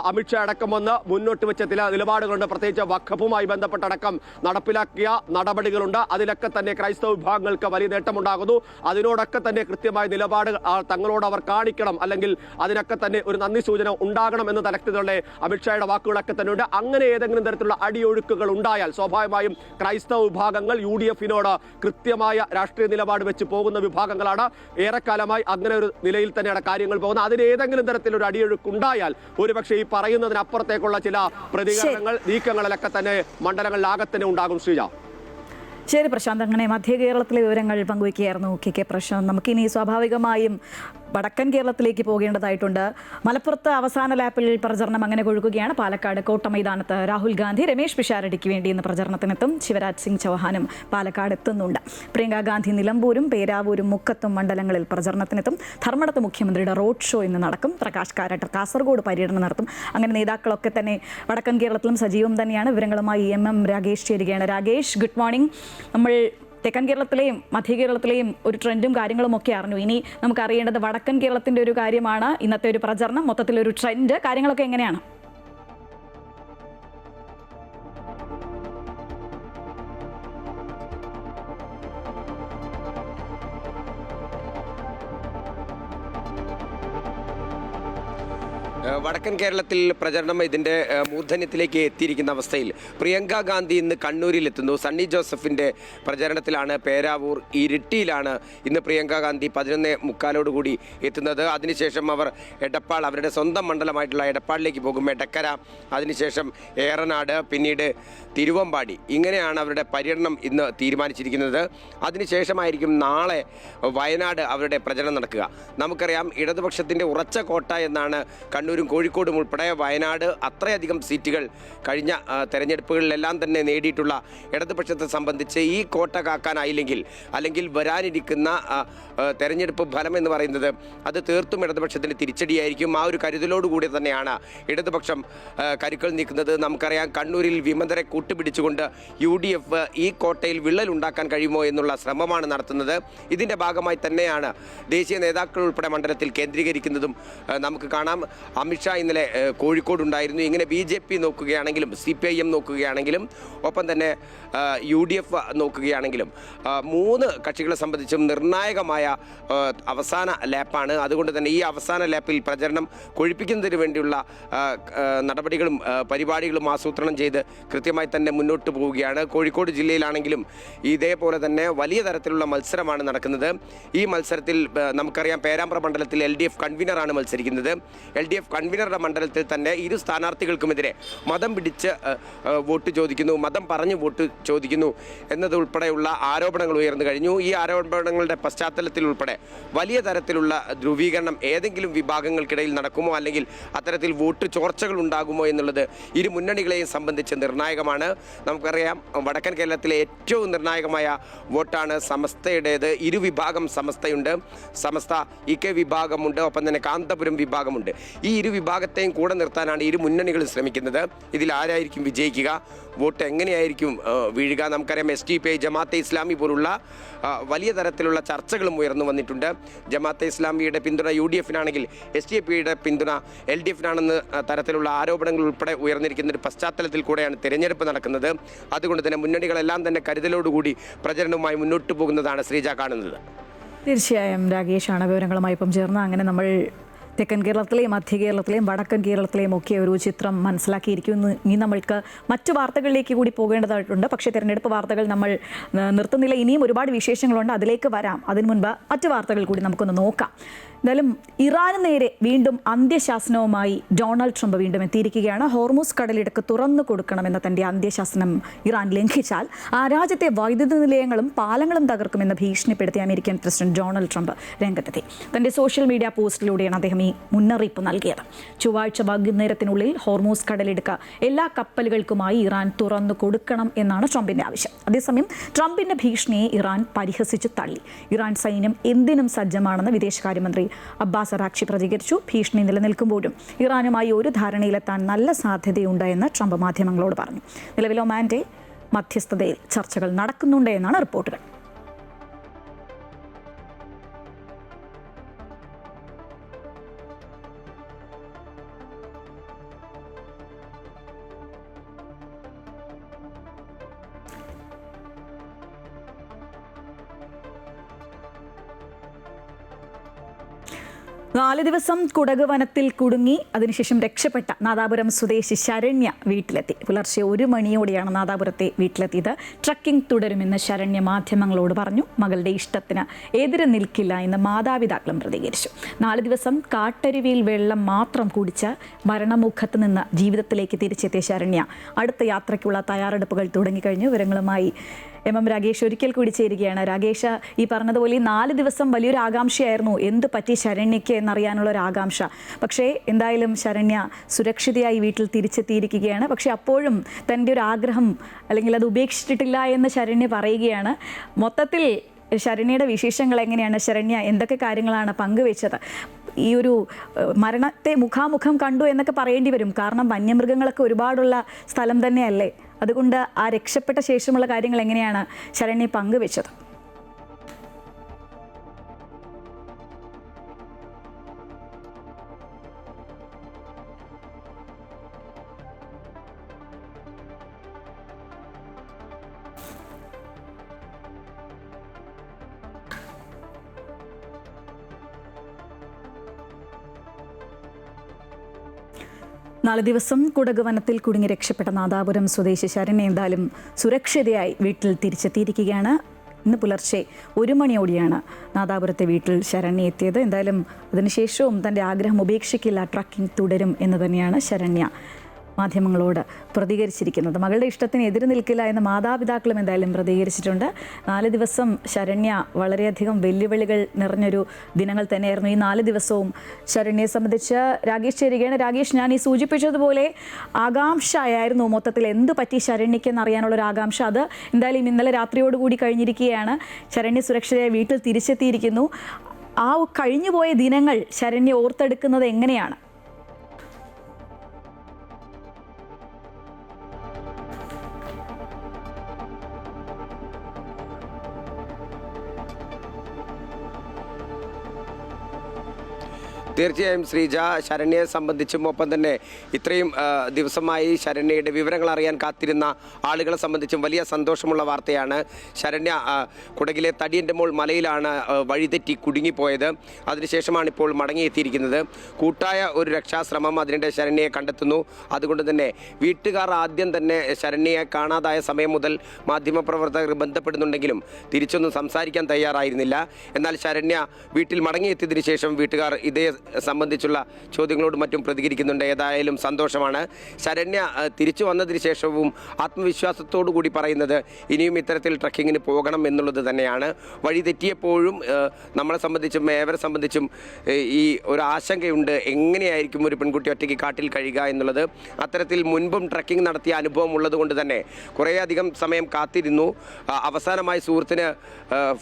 Speaker 4: അമിത്ഷാ അടക്കം വന്ന് മുന്നോട്ട് വെച്ച ചില നിലപാടുകളുണ്ട്. പ്രത്യേകിച്ച് വഖഫുമായി ബന്ധപ്പെട്ടടക്കം നടപ്പിലാക്കിയ നടപടികളുണ്ട്. അതിലൊക്കെ തന്നെ ക്രൈസ്തവ വിഭാഗങ്ങൾക്ക് വലിയ നേട്ടമുണ്ടാകുന്നു. അതിനോടൊക്കെ തന്നെ കൃത്യമായ നിലപാട് തങ്ങളോട് അവർ കാണിക്കണം, അല്ലെങ്കിൽ അതിനൊക്കെ തന്നെ ഒരു നന്ദി സൂചന ഉണ്ടാകണം എന്ന തലത്തിലുള്ള അമിത്ഷായുടെ വാക്കുകളൊക്കെ തന്നെ ഉണ്ട്. അങ്ങനെ ഏതെങ്കിലും തരത്തിലുള്ള അടിയൊഴുക്കുകൾ ഉണ്ടായാൽ സ്വാഭാവികമായും ക്രൈസ്തവ വിഭാഗങ്ങൾ UDF-നോട് കൃത്യമായ രാഷ്ട്രീയ നിലപാട് വെച്ച് പോകുന്ന വിഭാഗങ്ങളാണ്. ഏറെക്കാലമായി അങ്ങനെ ഒരു നിലയിൽ തന്നെയാണ് കാര്യങ്ങൾ പോകുന്നത്. അതിന് ഏതെങ്കിലും തരത്തിലൊരു അടിയൊഴുക്കുണ്ടായാൽ ഒരുപക്ഷെ ഈ പറയുന്നതിനപ്പുറത്തേക്കുള്ള ചില പ്രതികരണങ്ങൾ, നീക്കങ്ങളിലൊക്കെ തന്നെ മണ്ഡലങ്ങളിലാകെ തന്നെ ഉണ്ടാകും. ശ്രീജ.
Speaker 1: ശരി പ്രശാന്ത്, അങ്ങനെ മധ്യകേരളത്തിലെ വിവരങ്ങൾ പങ്കുവയ്ക്കുകയായിരുന്നു KK പ്രശാന്ത്. നമുക്കിനി സ്വാഭാവികമായും വടക്കൻ കേരളത്തിലേക്ക് പോകേണ്ടതായിട്ടുണ്ട്. മലപ്പുറത്ത് അവസാന ലാപ്പിൽ പ്രചരണം അങ്ങനെ കൊഴുക്കുകയാണ്. പാലക്കാട് കോട്ട മൈതാനത്ത് രാഹുൽ ഗാന്ധി രമേശ് പിഷാരടിക്ക് വേണ്ടി ഇന്ന് പ്രചരണത്തിനെത്തും. ശിവരാജ് സിംഗ് ചൗഹാനും പാലക്കാട് എത്തുന്നുണ്ട്. പ്രിയങ്ക ഗാന്ധി നിലമ്പൂരും പേരാവൂരും മുക്കത്തും മണ്ഡലങ്ങളിൽ പ്രചരണത്തിനെത്തും. ധർമ്മടത്ത് മുഖ്യമന്ത്രിയുടെ റോഡ് ഷോ ഇന്ന് നടക്കും. പ്രകാശ് കാരാട്ട് കാസർഗോഡ് പര്യടനം നടത്തും. അങ്ങനെ നേതാക്കളൊക്കെ തന്നെ വടക്കൻ കേരളത്തിലും സജീവം തന്നെയാണ്. വിവരങ്ങളുമായി MM രാഗേഷ് ചേരുകയാണ്. Ragesh, good morning. നമ്മൾ തെക്കൻ കേരളത്തിലെയും മധ്യകേരളത്തിലെയും ഒരു ട്രെൻഡും കാര്യങ്ങളും ഒക്കെ അറിഞ്ഞു. ഇനി നമുക്ക് അറിയേണ്ടത് വടക്കൻ കേരളത്തിൻ്റെ ഒരു കാര്യമാണ്. ഇന്നത്തെ ഒരു പ്രചരണം, മൊത്തത്തിലൊരു ട്രെൻഡ്, കാര്യങ്ങളൊക്കെ എങ്ങനെയാണ്?
Speaker 5: വടക്കൻ കേരളത്തിൽ പ്രചരണം ഇതിൻ്റെ മൂർധന്യത്തിലേക്ക് എത്തിയിരിക്കുന്ന അവസ്ഥയിൽ പ്രിയങ്ക ഗാന്ധി ഇന്ന് കണ്ണൂരിലെത്തുന്നു. സണ്ണി ജോസഫിൻ്റെ പ്രചരണത്തിലാണ്. പേരാവൂർ ഇരിട്ടിയിലാണ് ഇന്ന് പ്രിയങ്ക ഗാന്ധി 11:45 എത്തുന്നത്. അതിനുശേഷം അവർ എടപ്പാൾ, അവരുടെ സ്വന്തം മണ്ഡലമായിട്ടുള്ള എടപ്പാളിലേക്ക് പോകും. എടക്കര, അതിനുശേഷം ഏറനാട്, പിന്നീട് തിരുവമ്പാടി, ഇങ്ങനെയാണ് അവരുടെ പര്യടനം ഇന്ന് തീരുമാനിച്ചിരിക്കുന്നത്. അതിനുശേഷമായിരിക്കും നാളെ വയനാട് അവരുടെ പ്രചരണം നടക്കുക. നമുക്കറിയാം, ഇടതുപക്ഷത്തിൻ്റെ ഉറച്ച കോട്ട എന്നാണ് കണ്ണൂരും കോഴിക്കോടും ഉൾപ്പെടെ വയനാട് അത്രയധികം സീറ്റുകൾ കഴിഞ്ഞ തെരഞ്ഞെടുപ്പുകളിലെല്ലാം തന്നെ നേടിയിട്ടുള്ള ഇടതുപക്ഷത്തെ സംബന്ധിച്ച് ഈ കോട്ട കാക്കാനായില്ലെങ്കിൽ, അല്ലെങ്കിൽ വരാനിരിക്കുന്ന തെരഞ്ഞെടുപ്പ് ഫലം എന്ന് പറയുന്നത് അത് തീർത്തും ഇടതുപക്ഷത്തിന് തിരിച്ചടിയായിരിക്കും. ആ ഒരു കരുതലോടുകൂടി തന്നെയാണ് ഇടതുപക്ഷം കരുക്കൾ നീക്കുന്നത്. നമുക്കറിയാം, കണ്ണൂരിൽ വിമതരെ കൂട്ടുപിടിച്ചുകൊണ്ട് UDF ഈ കോട്ടയിൽ വിള്ളലുണ്ടാക്കാൻ കഴിയുമോ എന്നുള്ള ശ്രമമാണ് നടത്തുന്നത്. ഇതിൻ്റെ ഭാഗമായി തന്നെയാണ് ദേശീയ നേതാക്കൾ ഉൾപ്പെടെ മണ്ഡലത്തിൽ കേന്ദ്രീകരിക്കുന്നതും നമുക്ക് കാണാം. അമിത്ഷാ ഇന്നലെ കോഴിക്കോടുണ്ടായിരുന്നു. ഇങ്ങനെ BJP നോക്കുകയാണെങ്കിലും, CPIM നോക്കുകയാണെങ്കിലും, ഒപ്പം തന്നെ UDF നോക്കുകയാണെങ്കിലും, മൂന്ന് കക്ഷികളെ സംബന്ധിച്ചും നിർണായകമായ അവസാന ലാപ്പാണ്. അതുകൊണ്ട് തന്നെ ഈ അവസാന ലാപ്പിൽ പ്രചരണം കൊഴിപ്പിക്കുന്നതിന് വേണ്ടിയുള്ള നടപടികളും പരിപാടികളും ആസൂത്രണം ചെയ്ത് കൃത്യമായി തന്നെ മുന്നോട്ട് പോവുകയാണ്. കോഴിക്കോട് ജില്ലയിലാണെങ്കിലും ഇതേപോലെ തന്നെ വലിയ തരത്തിലുള്ള മത്സരമാണ് നടക്കുന്നത്. ഈ മത്സരത്തിൽ നമുക്കറിയാം, പേരാമ്പ്ര മണ്ഡലത്തിൽ LDF കൺവീനറാണ് മത്സരിക്കുന്നത്. LDF കൺവീനറുടെ മണ്ഡലത്തിൽ തന്നെ ഇരു സ്ഥാനാർത്ഥികൾക്കുമെതിരെ മതം പിടിച്ച് വോട്ട് ചോദിക്കുന്നു, മതം പറഞ്ഞ് വോട്ട് ചോദിക്കുന്നു എന്നതുൾപ്പെടെയുള്ള ആരോപണങ്ങൾ ഉയർന്നു കഴിഞ്ഞു. ഈ ആരോപണങ്ങളുടെ പശ്ചാത്തലത്തിൽ ഉൾപ്പെടെ വലിയ തരത്തിലുള്ള ധ്രുവീകരണം ഏതെങ്കിലും വിഭാഗങ്ങൾക്കിടയിൽ നടക്കുമോ, അല്ലെങ്കിൽ അത്തരത്തിൽ വോട്ട് ചോർച്ചകൾ ഉണ്ടാകുമോ എന്നുള്ളത് ഇരു മുന്നണികളെയും സംബന്ധിച്ച് നിർണായകമാണ്. നമുക്കറിയാം, വടക്കൻ കേരളത്തിലെ ഏറ്റവും നിർണായകമായ വോട്ടാണ് സമസ്തയുടേത്. ഇരുവിഭാഗം സമസ്തയുണ്ട്, സമസ്ത EK വിഭാഗമുണ്ട്, ഒപ്പം തന്നെ കാന്തപുരം വിഭാഗമുണ്ട്. ഈ ഇരു വിഭാഗത്തെയും കൂടെ നിർത്താനാണ് ഇരു മുന്നണികളും ശ്രമിക്കുന്നത്. ഇതിൽ ആരായിരിക്കും വിജയിക്കുക, വോട്ട് എങ്ങനെയായിരിക്കും വീഴുക? നമുക്കറിയാം, SDPI, ജമാഅത്തെ ഇസ്ലാമി പോലുള്ള വലിയ തരത്തിലുള്ള ചർച്ചകളും ഉയർന്നു വന്നിട്ടുണ്ട്. ജമാഅത്തെ ഇസ്ലാമിയുടെ പിന്തുണ UDF-നാണെങ്കിൽ SDPIയുടെ പിന്തുണ LDF-നാണെന്ന് തരത്തിലുള്ള ആരോപണങ്ങൾ ഉൾപ്പെടെ ഉയർന്നിരിക്കുന്ന ഒരു പശ്ചാത്തലത്തിൽ കൂടെയാണ് തിരഞ്ഞെടുപ്പ് നടക്കുന്നത്. അതുകൊണ്ട് തന്നെ മുന്നണികളെല്ലാം തന്നെ കരുതലോടുകൂടി പ്രചരണവുമായി മുന്നോട്ട് പോകുന്നതാണ് ശ്രീജ കാണുന്നത്.
Speaker 1: തീർച്ചയായും രാകേഷാണ് വിവരങ്ങളുമായി ഇപ്പം ചേർന്ന്. അങ്ങനെ നമ്മൾ തെക്കൻ കേരളത്തിലെയും മധ്യ കേരളത്തിലെയും വടക്കൻ കേരളത്തിലെയും ഒക്കെ ഒരു ചിത്രം മനസ്സിലാക്കിയിരിക്കുന്നു. ഇനി നമ്മൾക്ക് മറ്റു വാർത്തകളിലേക്ക് കൂടി പോകേണ്ടതായിട്ടുണ്ട്. പക്ഷേ തിരഞ്ഞെടുപ്പ് വാർത്തകൾ നമ്മൾ നിർത്തുന്നില്ല. ഇനിയും ഒരുപാട് വിശേഷങ്ങളുണ്ട്, അതിലേക്ക് വരാം. അതിനു മുൻപ് മറ്റു വാർത്തകൾ കൂടി നമുക്കൊന്ന് നോക്കാം. എന്തായാലും ഇറാന് നേരെ വീണ്ടും അന്ത്യശാസനവുമായി ഡൊണാൾഡ് ട്രംപ് വീണ്ടും എത്തിയിരിക്കുകയാണ്. ഹോർമൂസ് കടലിടുക്ക് തുറന്നു കൊടുക്കണമെന്ന തന്റെ അന്ത്യശാസനം ഇറാൻ ലംഘിച്ചാൽ ആ രാജ്യത്തെ വൈദ്യുത നിലയങ്ങളും പാലങ്ങളും തകർക്കുമെന്ന് ഭീഷണിപ്പെടുത്തി അമേരിക്കൻ പ്രസിഡന്റ് ഡൊണാൾഡ് ട്രംപ് രംഗത്തെത്തി. തന്റെ സോഷ്യൽ മീഡിയ പോസ്റ്റിലൂടെയാണ് അദ്ദേഹം ഈ മുന്നറിയിപ്പ് നൽകിയത്. ചൊവ്വാഴ്ച വൈകുന്നേരത്തിനുള്ളിൽ ഹോർമൂസ് കടലിടുക്ക് എല്ലാ കപ്പലുകൾക്കുമായി ഇറാൻ തുറന്നു കൊടുക്കണം എന്നാണ് ട്രംപിന്റെ ആവശ്യം. അതേസമയം ട്രംപിന്റെ ഭീഷണിയെ ഇറാൻ പരിഹസിച്ച് തള്ളി. ഇറാൻ സൈന്യം എന്തിനും സജ്ജമാണെന്ന് വിദേശകാര്യമന്ത്രി അബ്ബാസ് അറാഖ്ചി പ്രതികരിച്ചു. ഭീഷണി നിലനിൽക്കുമ്പോഴും ഇറാനുമായി ഒരു ധാരണയിലെത്താൻ നല്ല സാധ്യതയുണ്ട് എന്ന് ട്രംപ് മാധ്യമങ്ങളോട് പറഞ്ഞു. നിലവിൽ ഒമാന്റെ മധ്യസ്ഥതയിൽ ചർച്ചകൾ നടക്കുന്നുണ്ട് എന്നാണ് റിപ്പോർട്ടുകൾ. നാല് ദിവസം കുടക് വനത്തിൽ കുടുങ്ങി അതിനുശേഷം രക്ഷപ്പെട്ട നാദാപുരം സ്വദേശി ശരണ്യ വീട്ടിലെത്തി. പുലർച്ചെ 1 മണിയോടെയാണ് നാദാപുരത്തെ വീട്ടിലെത്തിയത്. ട്രക്കിംഗ് തുടരുമെന്ന് ശരണ്യ മാധ്യമങ്ങളോട് പറഞ്ഞു. മകളുടെ ഇഷ്ടത്തിന് എതിരെ നിൽക്കില്ല എന്ന് മാതാപിതാക്കളും പ്രതികരിച്ചു. 4 ദിവസം കാട്ടരുവിയിൽ വെള്ളം മാത്രം കുടിച്ച് മരണമുഖത്ത് നിന്ന് ജീവിതത്തിലേക്ക് തിരിച്ചെത്തിയ ശരണ്യ അടുത്ത യാത്രയ്ക്കുള്ള തയ്യാറെടുപ്പുകൾ തുടങ്ങിക്കഴിഞ്ഞു. വിവരങ്ങളുമായി MM രാകേഷ് ഒരിക്കൽ കൂടി ചേരുകയാണ്. രാകേഷ്, ഈ പറഞ്ഞതുപോലെ 4 ദിവസം വലിയൊരു ആകാംക്ഷയായിരുന്നു എന്ത് പറ്റി ശരണ്യയ്ക്ക് എന്നറിയാനുള്ള ഒരു ആകാംക്ഷ. പക്ഷേ എന്തായാലും ശരണ്യ സുരക്ഷിതയായി വീട്ടിൽ തിരിച്ചെത്തിയിരിക്കുകയാണ്. പക്ഷേ അപ്പോഴും തൻ്റെ ഒരു ആഗ്രഹം അല്ലെങ്കിൽ അത് ഉപേക്ഷിച്ചിട്ടില്ല എന്ന് ശരണ്യ പറയുകയാണ്. മൊത്തത്തിൽ ശരണ്യയുടെ വിശേഷങ്ങൾ എങ്ങനെയാണ്? ശരണ്യ എന്തൊക്കെ കാര്യങ്ങളാണ് പങ്കുവെച്ചത്? ഈ ഒരു മരണത്തെ മുഖാമുഖം കണ്ടു എന്നൊക്കെ പറയേണ്ടി വരും. കാരണം വന്യമൃഗങ്ങളൊക്കെ ഒരുപാടുള്ള സ്ഥലം തന്നെയല്ലേ. അതുകൊണ്ട് ആ രക്ഷപ്പെട്ട ശേഷമുള്ള കാര്യങ്ങൾ എങ്ങനെയാണ് ശരണ്യ പങ്കുവെച്ചത്? നാല് ദിവസം കുടക് വനത്തിൽ കുടുങ്ങി രക്ഷപ്പെട്ട നാദാപുരം സ്വദേശി ശരണ്യ എന്തായാലും സുരക്ഷിതയായി വീട്ടിൽ തിരിച്ചെത്തിയിരിക്കുകയാണ്. ഇന്ന് പുലർച്ചെ 1 മണിയോടെയാണ് നാദാപുരത്തെ വീട്ടിൽ ശരണ്യ എത്തിയത്. എന്തായാലും അതിനുശേഷവും തൻ്റെ ആഗ്രഹം ഉപേക്ഷിക്കില്ല, ട്രക്കിംഗ് തുടരും എന്ന് തന്നെയാണ് ശരണ്യ മാധ്യമങ്ങളോട് പ്രതികരിച്ചിരിക്കുന്നത്. മകളുടെ ഇഷ്ടത്തിന് എതിര് നിൽക്കില്ല എന്ന് മാതാപിതാക്കളും എന്തായാലും പ്രതികരിച്ചിട്ടുണ്ട്. 4 ദിവസം ശരണ്യ വളരെയധികം വെല്ലുവിളികൾ നിറഞ്ഞൊരു ദിനങ്ങൾ തന്നെയായിരുന്നു ഈ 4 ദിവസവും. ശരണ്യയെ സംബന്ധിച്ച് രാകേഷ് ചേരുകയാണ്. രാകേഷ്, ഞാൻ ഈ സൂചിപ്പിച്ചതുപോലെ ആകാംക്ഷയായിരുന്നു മൊത്തത്തിൽ എന്ത് പറ്റി ശരണ്യയ്ക്ക് എന്നറിയാനുള്ളൊരു ആകാംക്ഷ. അത് എന്തായാലും ഇന്നലെ രാത്രിയോടുകൂടി കഴിഞ്ഞിരിക്കുകയാണ്. ശരണ്യ സുരക്ഷിതയായി വീട്ടിൽ തിരിച്ചെത്തിയിരിക്കുന്നു. ആ കഴിഞ്ഞുപോയ ദിനങ്ങൾ ശരണ്യ ഓർത്തെടുക്കുന്നത് എങ്ങനെയാണ്?
Speaker 5: തീർച്ചയായും ശ്രീജ, ശരണ്യയെ സംബന്ധിച്ചും ഒപ്പം തന്നെ ഇത്രയും ദിവസമായി ശരണ്യയുടെ വിവരങ്ങൾ അറിയാൻ കാത്തിരുന്ന ആളുകളെ സംബന്ധിച്ചും വലിയ സന്തോഷമുള്ള വാർത്തയാണ്. ശരണ്യ കുടകിലെ തടിയൻ്റെ മോൾ മലയിലാണ് വഴിതെറ്റി കുടുങ്ങിപ്പോയത്. അതിനുശേഷമാണ് ഇപ്പോൾ മടങ്ങിയെത്തിയിരിക്കുന്നത്. കൂട്ടായ ഒരു രക്ഷാശ്രമം, അതിനിടെ ശരണ്യയെ കണ്ടെത്തുന്നു. അതുകൊണ്ട് തന്നെ വീട്ടുകാർ ആദ്യം തന്നെ ശരണ്യയെ കാണാതായ സമയം മുതൽ മാധ്യമപ്രവർത്തകർ ബന്ധപ്പെടുന്നുണ്ടെങ്കിലും തിരിച്ചൊന്നും സംസാരിക്കാൻ തയ്യാറായിരുന്നില്ല. എന്നാൽ ശരണ്യ വീട്ടിൽ മടങ്ങിയെത്തിയതിനു ശേഷം വീട്ടുകാർ ഇതേ സംബന്ധിച്ചുള്ള ചോദ്യങ്ങളോട് മറ്റും പ്രതികരിക്കുന്നുണ്ട്. ഏതായാലും സന്തോഷമാണ്. ശരണ്യ തിരിച്ചു വന്നതിന് ശേഷവും ആത്മവിശ്വാസത്തോടു കൂടി പറയുന്നത് ഇനിയും ഇത്തരത്തിൽ ട്രക്കിങ്ങിന് പോകണം എന്നുള്ളത് തന്നെയാണ്. വഴി തെറ്റിയപ്പോഴും നമ്മളെ സംബന്ധിച്ചും ഏവരെ സംബന്ധിച്ചും ഈ ഒരു ആശങ്കയുണ്ട്, എങ്ങനെയായിരിക്കും ഒരു പെൺകുട്ടി ഒറ്റയ്ക്ക് കാട്ടിൽ കഴിയുക എന്നുള്ളത്. അത്തരത്തിൽ മുൻപും ട്രക്കിംഗ് നടത്തിയ അനുഭവം ഉള്ളത് കൊണ്ട് തന്നെ കുറേയധികം സമയം കാത്തിരുന്നു. അവസാനമായി സുഹൃത്തിന്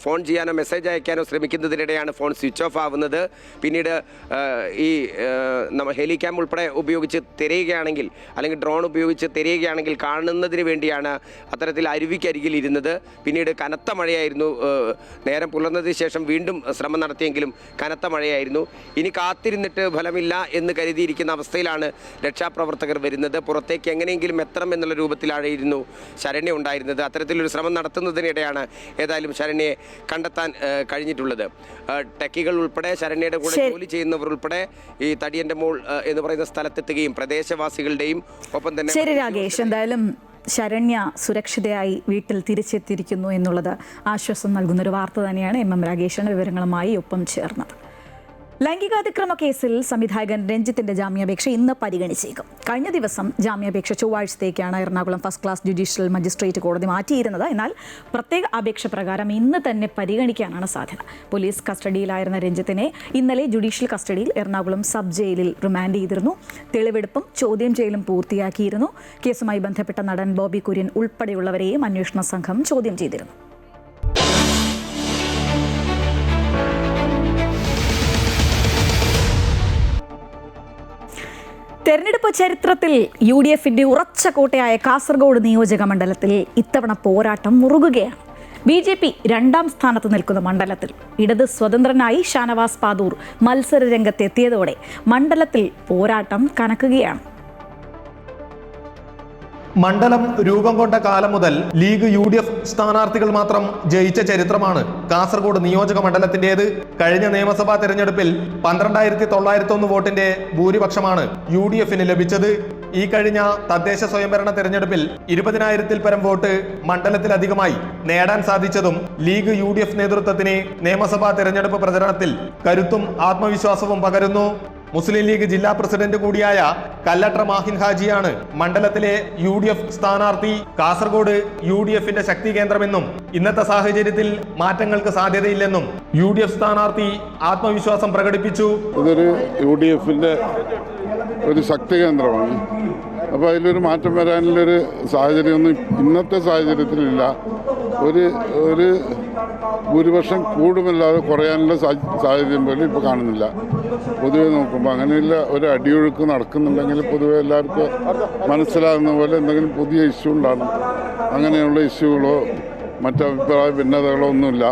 Speaker 5: ഫോൺ ചെയ്യാനോ മെസ്സേജ് അയക്കാനോ ശ്രമിക്കുന്നതിനിടെയാണ് ഫോൺ സ്വിച്ച് ഓഫ് ആവുന്നത്. പിന്നീട് ഈ ഹെലിക്യാം ഉൾപ്പെടെ ഉപയോഗിച്ച് തിരയുകയാണെങ്കിൽ അല്ലെങ്കിൽ ഡ്രോൺ ഉപയോഗിച്ച് തിരയുകയാണെങ്കിൽ കാണുന്നതിന് വേണ്ടിയാണ് അത്തരത്തിൽ അരുവിക്കരികിൽ ഇരുന്നത്. പിന്നീട് കനത്ത മഴയായിരുന്നു. നേരം പുലർന്നതിന് ശേഷം വീണ്ടും ശ്രമം നടത്തിയെങ്കിലും കനത്ത മഴയായിരുന്നു. ഇനി കാത്തിരുന്നിട്ട് ഫലമില്ല എന്ന് കരുതിയിരിക്കുന്ന അവസ്ഥയിലാണ് രക്ഷാപ്രവർത്തകർ വരുന്നത്. പുറത്തേക്ക് എങ്ങനെയെങ്കിലും എത്തണം എന്നുള്ള രൂപത്തിലായിരുന്നു ശരണ്യ ഉണ്ടായിരുന്നത്. അത്തരത്തിലൊരു ശ്രമം നടത്തുന്നതിനിടെയാണ് ഏതായാലും ശരണ്യയെ കണ്ടെത്താൻ കഴിഞ്ഞിട്ടുള്ളത്. ടെക്കികൾ ഉൾപ്പെടെ ശരണ്യയുടെ കൂടെ ജോലി ചെയ്യുന്നവർ ഉൾപ്പെടെ ഈ തടിയന്റെ മോൾ എന്ന് പറയുന്ന സ്ഥലത്തെത്തുകയും പ്രദേശവാസികളുടെയും ഒപ്പം തന്നെ
Speaker 1: ശരി രാകേഷ്, എന്തായാലും ശരണ്യ സുരക്ഷിതയായി വീട്ടിൽ തിരിച്ചെത്തിയിരിക്കുന്നു എന്നുള്ളത് ആശ്വാസം നൽകുന്നൊരു വാർത്ത തന്നെയാണ്. എം രാകേഷിന്റെ വിവരങ്ങളുമായി ഒപ്പം ചേർന്നത്. ലൈംഗികാതിക്രമ കേസിൽ സംവിധായകൻ രഞ്ജിത്തിന്റെ ജാമ്യാപേക്ഷ ഇന്ന് പരിഗണിച്ചേക്കും. കഴിഞ്ഞ ദിവസം ജാമ്യാപേക്ഷ ചൊവ്വാഴ്ചത്തേക്കാണ് Ernakulam first class judicial magistrate കോടതി മാറ്റിയിരുന്നത്. എന്നാൽ പ്രത്യേക അപേക്ഷ പ്രകാരം ഇന്ന് തന്നെ പരിഗണിക്കാനാണ് സാധ്യത. പോലീസ് കസ്റ്റഡിയിലായിരുന്ന രഞ്ജിത്തിനെ ഇന്നലെ ജുഡീഷ്യൽ കസ്റ്റഡിയിൽ എറണാകുളം സബ് ജയിലിൽ റിമാൻഡ് ചെയ്തിരുന്നു. തെളിവെടുപ്പും ചോദ്യം ചെയ്യലും പൂർത്തിയാക്കിയിരുന്നു. കേസുമായി ബന്ധപ്പെട്ട നടൻ ബോബി കുര്യൻ ഉൾപ്പെടെയുള്ളവരെയും അന്വേഷണ സംഘം ചോദ്യം ചെയ്തിരുന്നു. തെരഞ്ഞെടുപ്പ് ചരിത്രത്തിൽ UDFന്റെ ഉറച്ച കോട്ടയായ കാസർഗോഡ് നിയോജക മണ്ഡലത്തിൽ ഇത്തവണ പോരാട്ടം മുറുകുകയാണ്. BJP 2ാം സ്ഥാനത്ത് നിൽക്കുന്ന മണ്ഡലത്തിൽ ഇടത് സ്വതന്ത്രനായി ഷാനവാസ് പാദൂർ മത്സര രംഗത്തെത്തിയതോടെ മണ്ഡലത്തിൽ പോരാട്ടം കനക്കുകയാണ്.
Speaker 6: മണ്ഡലം രൂപം കൊണ്ട കാലം മുതൽ ലീഗ് UDF സ്ഥാനാർത്ഥികൾ മാത്രം ജയിച്ച ചരിത്രമാണ് കാസർഗോഡ് നിയോജക മണ്ഡലത്തിൻ്റേത്. കഴിഞ്ഞ നിയമസഭാ തെരഞ്ഞെടുപ്പിൽ 12,901 വോട്ടിന്റെ ഭൂരിപക്ഷമാണ് UDFന് ലഭിച്ചത്. ഈ കഴിഞ്ഞ തദ്ദേശ സ്വയംഭരണ തെരഞ്ഞെടുപ്പിൽ 20,000-ൽ പരം വോട്ട് മണ്ഡലത്തിലധികമായി നേടാൻ സാധിച്ചതും ലീഗ് UDF നേതൃത്വത്തിന് നിയമസഭാ തെരഞ്ഞെടുപ്പ് പ്രചരണത്തിൽ കരുത്തും ആത്മവിശ്വാസവും പകരുന്നു. മുസ്ലിം ലീഗ് ജില്ലാ പ്രസിഡന്റ് കൂടിയായ കല്ലട്ര മാഹിൻ ഹാജിയാണ് മണ്ഡലത്തിലെ UDF സ്ഥാനാർത്ഥി. കാസർഗോഡ് UDFന്റെ ശക്തി കേന്ദ്രമെന്നും ഇന്നത്തെ സാഹചര്യത്തിൽ മാറ്റങ്ങൾക്ക് സാധ്യതയില്ലെന്നും UDF സ്ഥാനാർത്ഥി ആത്മവിശ്വാസം പ്രകടിപ്പിച്ചു.
Speaker 7: ഇതൊരു UDFന്റെ ഒരു ശക്തി കേന്ദ്രമാണ്. അപ്പോൾ അതിലൊരു മാറ്റം വരാനുള്ളൊരു സാഹചര്യമൊന്നും ഇന്നത്തെ സാഹചര്യത്തിലില്ല. ഒരു ഭൂരിപക്ഷം കൂടുമല്ലാതെ കുറയാനുള്ള സാഹചര്യം പോലും ഇപ്പോൾ കാണുന്നില്ല. പൊതുവെ നോക്കുമ്പോൾ അങ്ങനെയുള്ള ഒരു അടിയൊഴുക്ക് നടക്കുന്നുണ്ടെങ്കിൽ പൊതുവെ എല്ലാവർക്കും മനസ്സിലാകുന്ന പോലെ എന്തെങ്കിലും പുതിയ ഇഷ്യൂ ഉണ്ടാകണം. അങ്ങനെയുള്ള ഇഷ്യൂകളോ മറ്റഭിപ്രായ ഭിന്നതകളോ ഒന്നുമില്ല.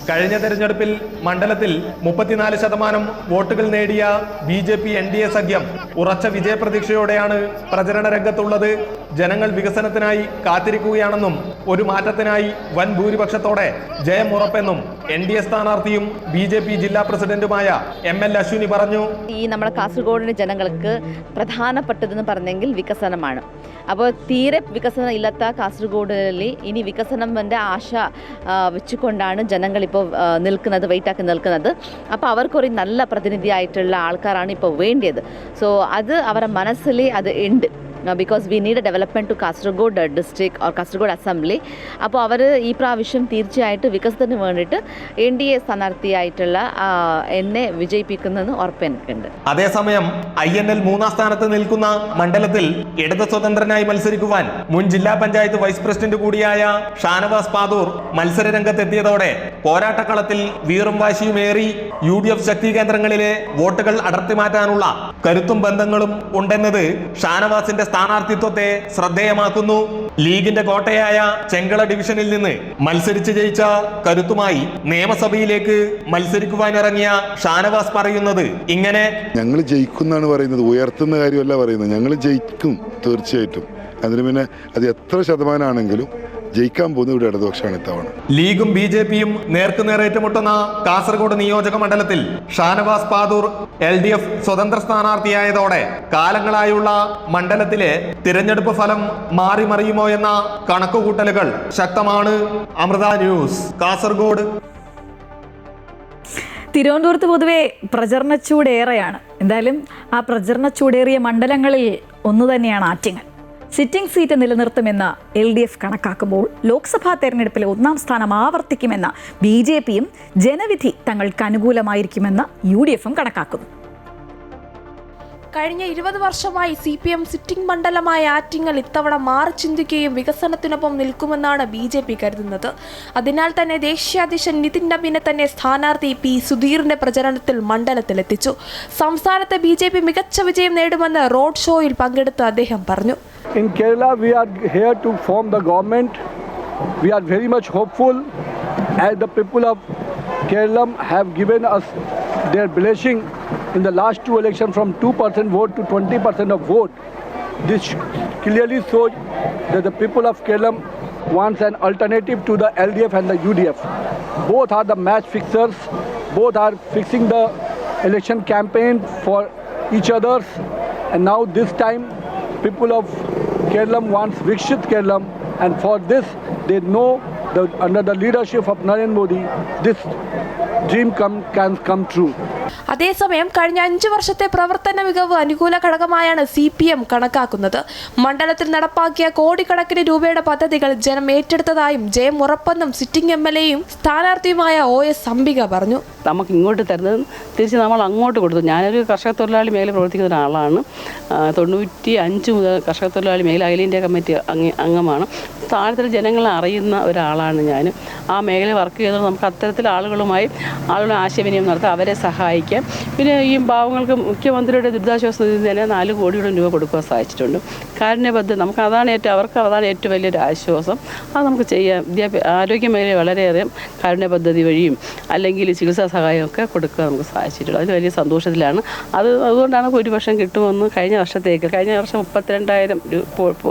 Speaker 6: കഴിഞ്ഞ തെരഞ്ഞെടുപ്പിൽ മണ്ഡലത്തിൽ 34% വോട്ടുകൾ നേടിയ BJP NDA സഖ്യം ഉറച്ച വിജയപ്രതീക്ഷയോടെയാണ് പ്രചരണ രംഗത്തുള്ളത്. ജനങ്ങൾ വികസനത്തിനായി കാത്തിരിക്കുകയാണെന്നും ഒരു മാറ്റത്തിനായി വൻ ഭൂരിപക്ഷത്തോടെ ജയം ഉറപ്പെന്നും NDA സ്ഥാനാർത്ഥിയും BJP ജില്ലാ പ്രസിഡന്റുമായ ML അശ്വിനി പറഞ്ഞു.
Speaker 8: ഈ നമ്മുടെ കാസർഗോഡിന്റെ ജനങ്ങൾക്ക് പ്രധാനപ്പെട്ടതെന്ന് പറഞ്ഞെങ്കിൽ വികസനമാണ്. അപ്പോൾ തീരെ വികസനം ഇല്ലാത്ത കാസർഗോഡിൽ ഇനി വികസനത്തിൻ്റെ ആശ വെച്ചുകൊണ്ടാണ് ജനങ്ങളിപ്പോൾ നിൽക്കുന്നത്, വെയിറ്റാക്കി നിൽക്കുന്നത്. അപ്പോൾ അവർക്കൊരു നല്ല പ്രതിനിധിയായിട്ടുള്ള ആൾക്കാരാണ് ഇപ്പോൾ വേണ്ടിയത്. സോ അത് അവരുടെ മനസ്സിൽ അത് ഉണ്ട്. because we need a development to Kasaragod district or Kasaragod assembly. അപ്പോൾ അവർ ഈ പ്രാവശ്യം തീർച്ചയായിട്ടും വികസനത്തിന് വേണ്ടിയിട്ട് NDA സ്ഥാനാർത്ഥിയായിട്ടുള്ള എന്നെ വിജയിപ്പിക്കുന്നതെന്ന് ഉറപ്പ് എനിക്കുണ്ട്.
Speaker 6: അതേസമയം INL 3ാം സ്ഥാനത്ത് നിൽക്കുന്ന മണ്ഡലത്തിൽ ഇടത് സ്വതന്ത്രനായി മത്സരിക്കുവാൻ മുൻ ജില്ലാ പഞ്ചായത്ത് വൈസ് പ്രസിഡന്റ് കൂടിയായ ഷാനവാസ് പാദൂർ മത്സര രംഗത്തെത്തിയതോടെ പോരാട്ടക്കളത്തിൽ വീറും വാശിയുമേറി UDF ശക്തി കേന്ദ്രങ്ങളിലെ വോട്ടുകൾ അടർത്തി മാറ്റാനുള്ള കരുത്തും ബന്ധങ്ങളും ഉണ്ടെന്നത് ഷാനവാസിന്റെ സ്ഥാനാർത്ഥിത്വത്തെ ശ്രദ്ധേയമാക്കുന്നു. ലീഗിന്റെ കോട്ടയായ ചെങ്കള ഡിവിഷനിൽ നിന്ന് മത്സരിച്ച് ജയിച്ച കരുത്തുമായി നിയമസഭയിലേക്ക് മത്സരിക്കുവാനിറങ്ങിയ ഷാനവാസ് പറയുന്നത് ഇങ്ങനെ:
Speaker 7: ഞങ്ങൾ ജയിക്കുന്നാണ് പറയുന്നത്, ഉയർത്തുന്ന കാര്യമല്ല പറയുന്നത്. ഞങ്ങൾ ജയിക്കും തീർച്ചയായിട്ടും. അതിന് പിന്നെ അത് എത്ര ശതമാനമാണെങ്കിലും ജയിക്കാൻ പോകുന്ന ഇവിടെ ഇടതുപക്ഷമാണ് ഇത്തവണ.
Speaker 6: ലീഗും BJPയും നേർക്കുനേർ ഏറ്റുമുട്ടുന്ന കാസർഗോഡ് നിയോജക മണ്ഡലത്തിൽ ഷാനവാസ് പാദൂർ LDF സ്വതന്ത്ര സ്ഥാനാർത്ഥിയായതോടെ കാലങ്ങളായുള്ള മണ്ഡലത്തിലെ തിരഞ്ഞെടുപ്പ് ഫലം മാറി മറിയുമോ എന്ന കണക്കുകൂട്ടലുകൾ ശക്തമാണ്. അമൃത ന്യൂസ്, കാസർഗോഡ്.
Speaker 1: തിരുവനന്തപുരത്ത് പൊതുവെ പ്രചരണച്ചൂടേറെയാണ്. എന്തായാലും ആ പ്രചരണ ചൂടേറിയ മണ്ഡലങ്ങളിൽ ഒന്നു തന്നെയാണ് ആറ്റിങ്ങൽ. സിറ്റിംഗ് സീറ്റ് നിലനിർത്തുമെന്ന് LDF കണക്കാക്കുമ്പോൾ ലോക്സഭാ തെരഞ്ഞെടുപ്പിലെ 1ാം സ്ഥാനം ആവർത്തിക്കുമെന്ന BJPയും ജനവിധി തങ്ങൾക്ക് അനുകൂലമായിരിക്കുമെന്ന് UDFും കണക്കാക്കുന്നു.
Speaker 9: കഴിഞ്ഞ 20 വർഷമായി CPM സിറ്റിംഗ് മണ്ഡലമായ ആറ്റിങ്ങൽ ഇത്തവണ മാറി ചിന്തിക്കുകയും വികസനത്തിനൊപ്പം നിൽക്കുമെന്നാണ് BJP കരുതുന്നത്. അതിനാൽ തന്നെ ദേശീയ അധ്യക്ഷൻ നിതിൻ നബീനെ തന്നെ സ്ഥാനാർത്ഥി P സുധീറിന്റെ പ്രചരണത്തിൽ മണ്ഡലത്തിലെത്തിച്ചു. സംസ്ഥാനത്തെ BJP മികച്ച വിജയം നേടുമെന്ന് റോഡ് ഷോയിൽ പങ്കെടുത്ത് അദ്ദേഹം പറഞ്ഞു.
Speaker 10: In Kerala, we are here to form the government. We are very much hopeful as the people of Kerala have given us their blessing in the last 2 elections from 2% vote to 20% of vote. This clearly shows that the people of Kerala wants an alternative to the LDF and the UDF. Both are the match fixers. Both are fixing the election campaign for each others. And now this time, people of Kerala wants Vikshit Kerala, and for this they know that under the leadership of Narendra Modi, this dream can come true.
Speaker 9: അതേസമയം കഴിഞ്ഞ 5 വർഷത്തെ പ്രവർത്തന മികവ് അനുകൂല ഘടകമായാണ് CPM കണക്കാക്കുന്നത്. മണ്ഡലത്തിൽ നടപ്പാക്കിയ കോടിക്കണക്കിന് രൂപയുടെ പദ്ധതികൾ ജനം ഏറ്റെടുത്തതായും ജയം ഉറപ്പെന്നും സിറ്റിംഗ് MLAയും സ്ഥാനാർത്ഥിയുമായ OS അംബിക പറഞ്ഞു.
Speaker 11: നമുക്ക് ഇങ്ങോട്ട് തരുന്നത് തിരിച്ച് നമ്മൾ അങ്ങോട്ട് കൊടുത്തു. ഞാനൊരു കർഷക തൊഴിലാളി മേഖല പ്രവർത്തിക്കുന്ന ഒരാളാണ്. 95 മുതൽ കർഷക തൊഴിലാളി മേഖല അഖിലേന്ത്യാ കമ്മിറ്റി അംഗമാണ്. താഴത്തിൽ ജനങ്ങളെ അറിയുന്ന ഒരാളാണ് ഞാൻ. ആ മേഖല വർക്ക് ചെയ്തത് നമുക്ക് അത്തരത്തിൽ ആളുകളുമായി ആശയവിനിമയം നടത്താം, അവരെ സഹായിക്കാം. പിന്നെ ഈ പാവങ്ങൾക്ക് മുഖ്യമന്ത്രിയുടെ ദുരിതാശ്വാസ നിധി തന്നെ 4 കോടിയോളം രൂപ കൊടുക്കാൻ സാധിച്ചിട്ടുണ്ട്. കാരുണ്യബദ്ധ നമുക്ക് അവർക്ക് അതാണ് ഏറ്റവും വലിയൊരു ആശ്വാസം. അത് നമുക്ക് ചെയ്യാം. ആരോഗ്യ മേഖല വളരെയധികം കാരുണ്യ പദ്ധതി വഴിയും അല്ലെങ്കിൽ ചികിത്സാ സഹായമൊക്കെ കൊടുക്കാൻ നമുക്ക് സാധിച്ചിട്ടുണ്ട്. അതിൽ വലിയ സന്തോഷത്തിലാണ്. അതുകൊണ്ടാണ് ഭൂരിപക്ഷം കിട്ടുമെന്ന് കഴിഞ്ഞ വർഷം 32,000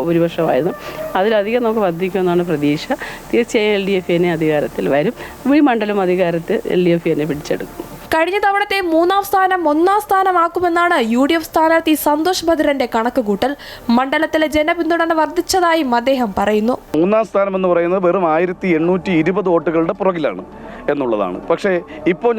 Speaker 11: ഭൂരിപക്ഷമായിരുന്നു. അതിലധികം നമുക്ക് വർദ്ധിക്കുമെന്നാണ് പ്രതീക്ഷ. തീർച്ചയായും LDF അധികാരത്തിൽ വരും. ഈ മണ്ഡലം അധികാരത്തിൽ LDF പിടിച്ചെടുക്കും.
Speaker 9: കഴിഞ്ഞ തവണത്തെ 3ാം സ്ഥാനം 1ാം സ്ഥാനമാക്കുമെന്നാണ് UDF സ്ഥാനാർത്ഥി സന്തോഷ് ഭദ്രന്റെ കണക്കുകൂട്ടൽ. മണ്ഡലത്തിലെ ജനപിന്തുണ വർദ്ധിച്ചതായും അദ്ദേഹം പറയുന്നു.
Speaker 12: 3ാം സ്ഥാനം എന്ന് പറയുന്നത് വെറും 1820 വോട്ടുകളുടെ പുറകിലാണ് എന്നുള്ളതാണ്. പക്ഷേ ഇപ്പോൾ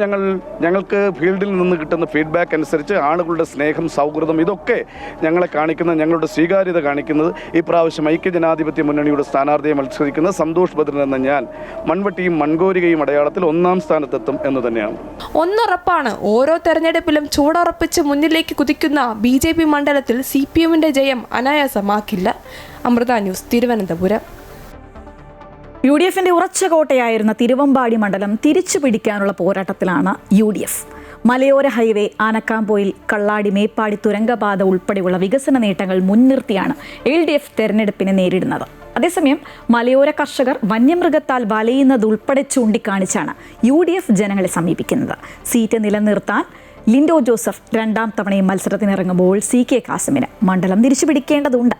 Speaker 12: ഞങ്ങൾക്ക് ഫീൽഡിൽ നിന്ന് കിട്ടുന്ന ഫീഡ്ബാക്ക് അനുസരിച്ച് ആളുകളുടെ സ്നേഹം, സൗഹൃദം, ഇതൊക്കെ ഞങ്ങളെ കാണിക്കുന്ന, ഞങ്ങളുടെ സ്വീകാര്യത കാണിക്കുന്നത് ഇപ്രാവശ്യം ഐക്യജനാധിപത്യ മുന്നണിയുടെ സ്ഥാനാർത്ഥിയെ മത്സരിക്കുന്ന സന്തോഷ് ഭദ്രൻ എന്ന ഞാൻ മൺവെട്ടിയും മൺകോരികയും അടയാളത്തിൽ 1ാം സ്ഥാനത്തെത്തും എന്ന് തന്നെയാണ്.
Speaker 9: ഒന്നുറപ്പാണ്, ഓരോ തെരഞ്ഞെടുപ്പിലും ചൂടുറപ്പിച്ച് മുന്നിലേക്ക് കുതിക്കുന്ന BJP മണ്ഡലത്തിൽ CPMന്റെ ജയം അനായാസമാക്കില്ല. അമൃത ന്യൂസ്, തിരുവനന്തപുരം.
Speaker 1: UDFന്റെ ഉറച്ച കോട്ടയായിരുന്ന തിരുവമ്പാടി മണ്ഡലം തിരിച്ചു പിടിക്കാനുള്ള പോരാട്ടത്തിലാണ് UDF. മലയോര ഹൈവേ, ആനക്കാംപൊയിൽ, കള്ളാടി, മേപ്പാടി തുരങ്കപാത ഉൾപ്പെടെയുള്ള വികസന നേട്ടങ്ങൾ മുൻനിർത്തിയാണ് LDF തെരഞ്ഞെടുപ്പിനെ നേരിടുന്നത്. അതേസമയം മലയോര കർഷകർ വന്യമൃഗത്താൽ വലയുന്നത് ഉൾപ്പെടെ ചൂണ്ടിക്കാണിച്ചാണ് UDF ജനങ്ങളെ സമീപിക്കുന്നത്. സീറ്റ് നിലനിർത്താൻ ലിൻഡോ ജോസഫ് 2ാം തവണയും മത്സരത്തിനിറങ്ങുമ്പോൾ CK കാസിമിന് മണ്ഡലം തിരിച്ചുപിടിക്കേണ്ടതുണ്ട്.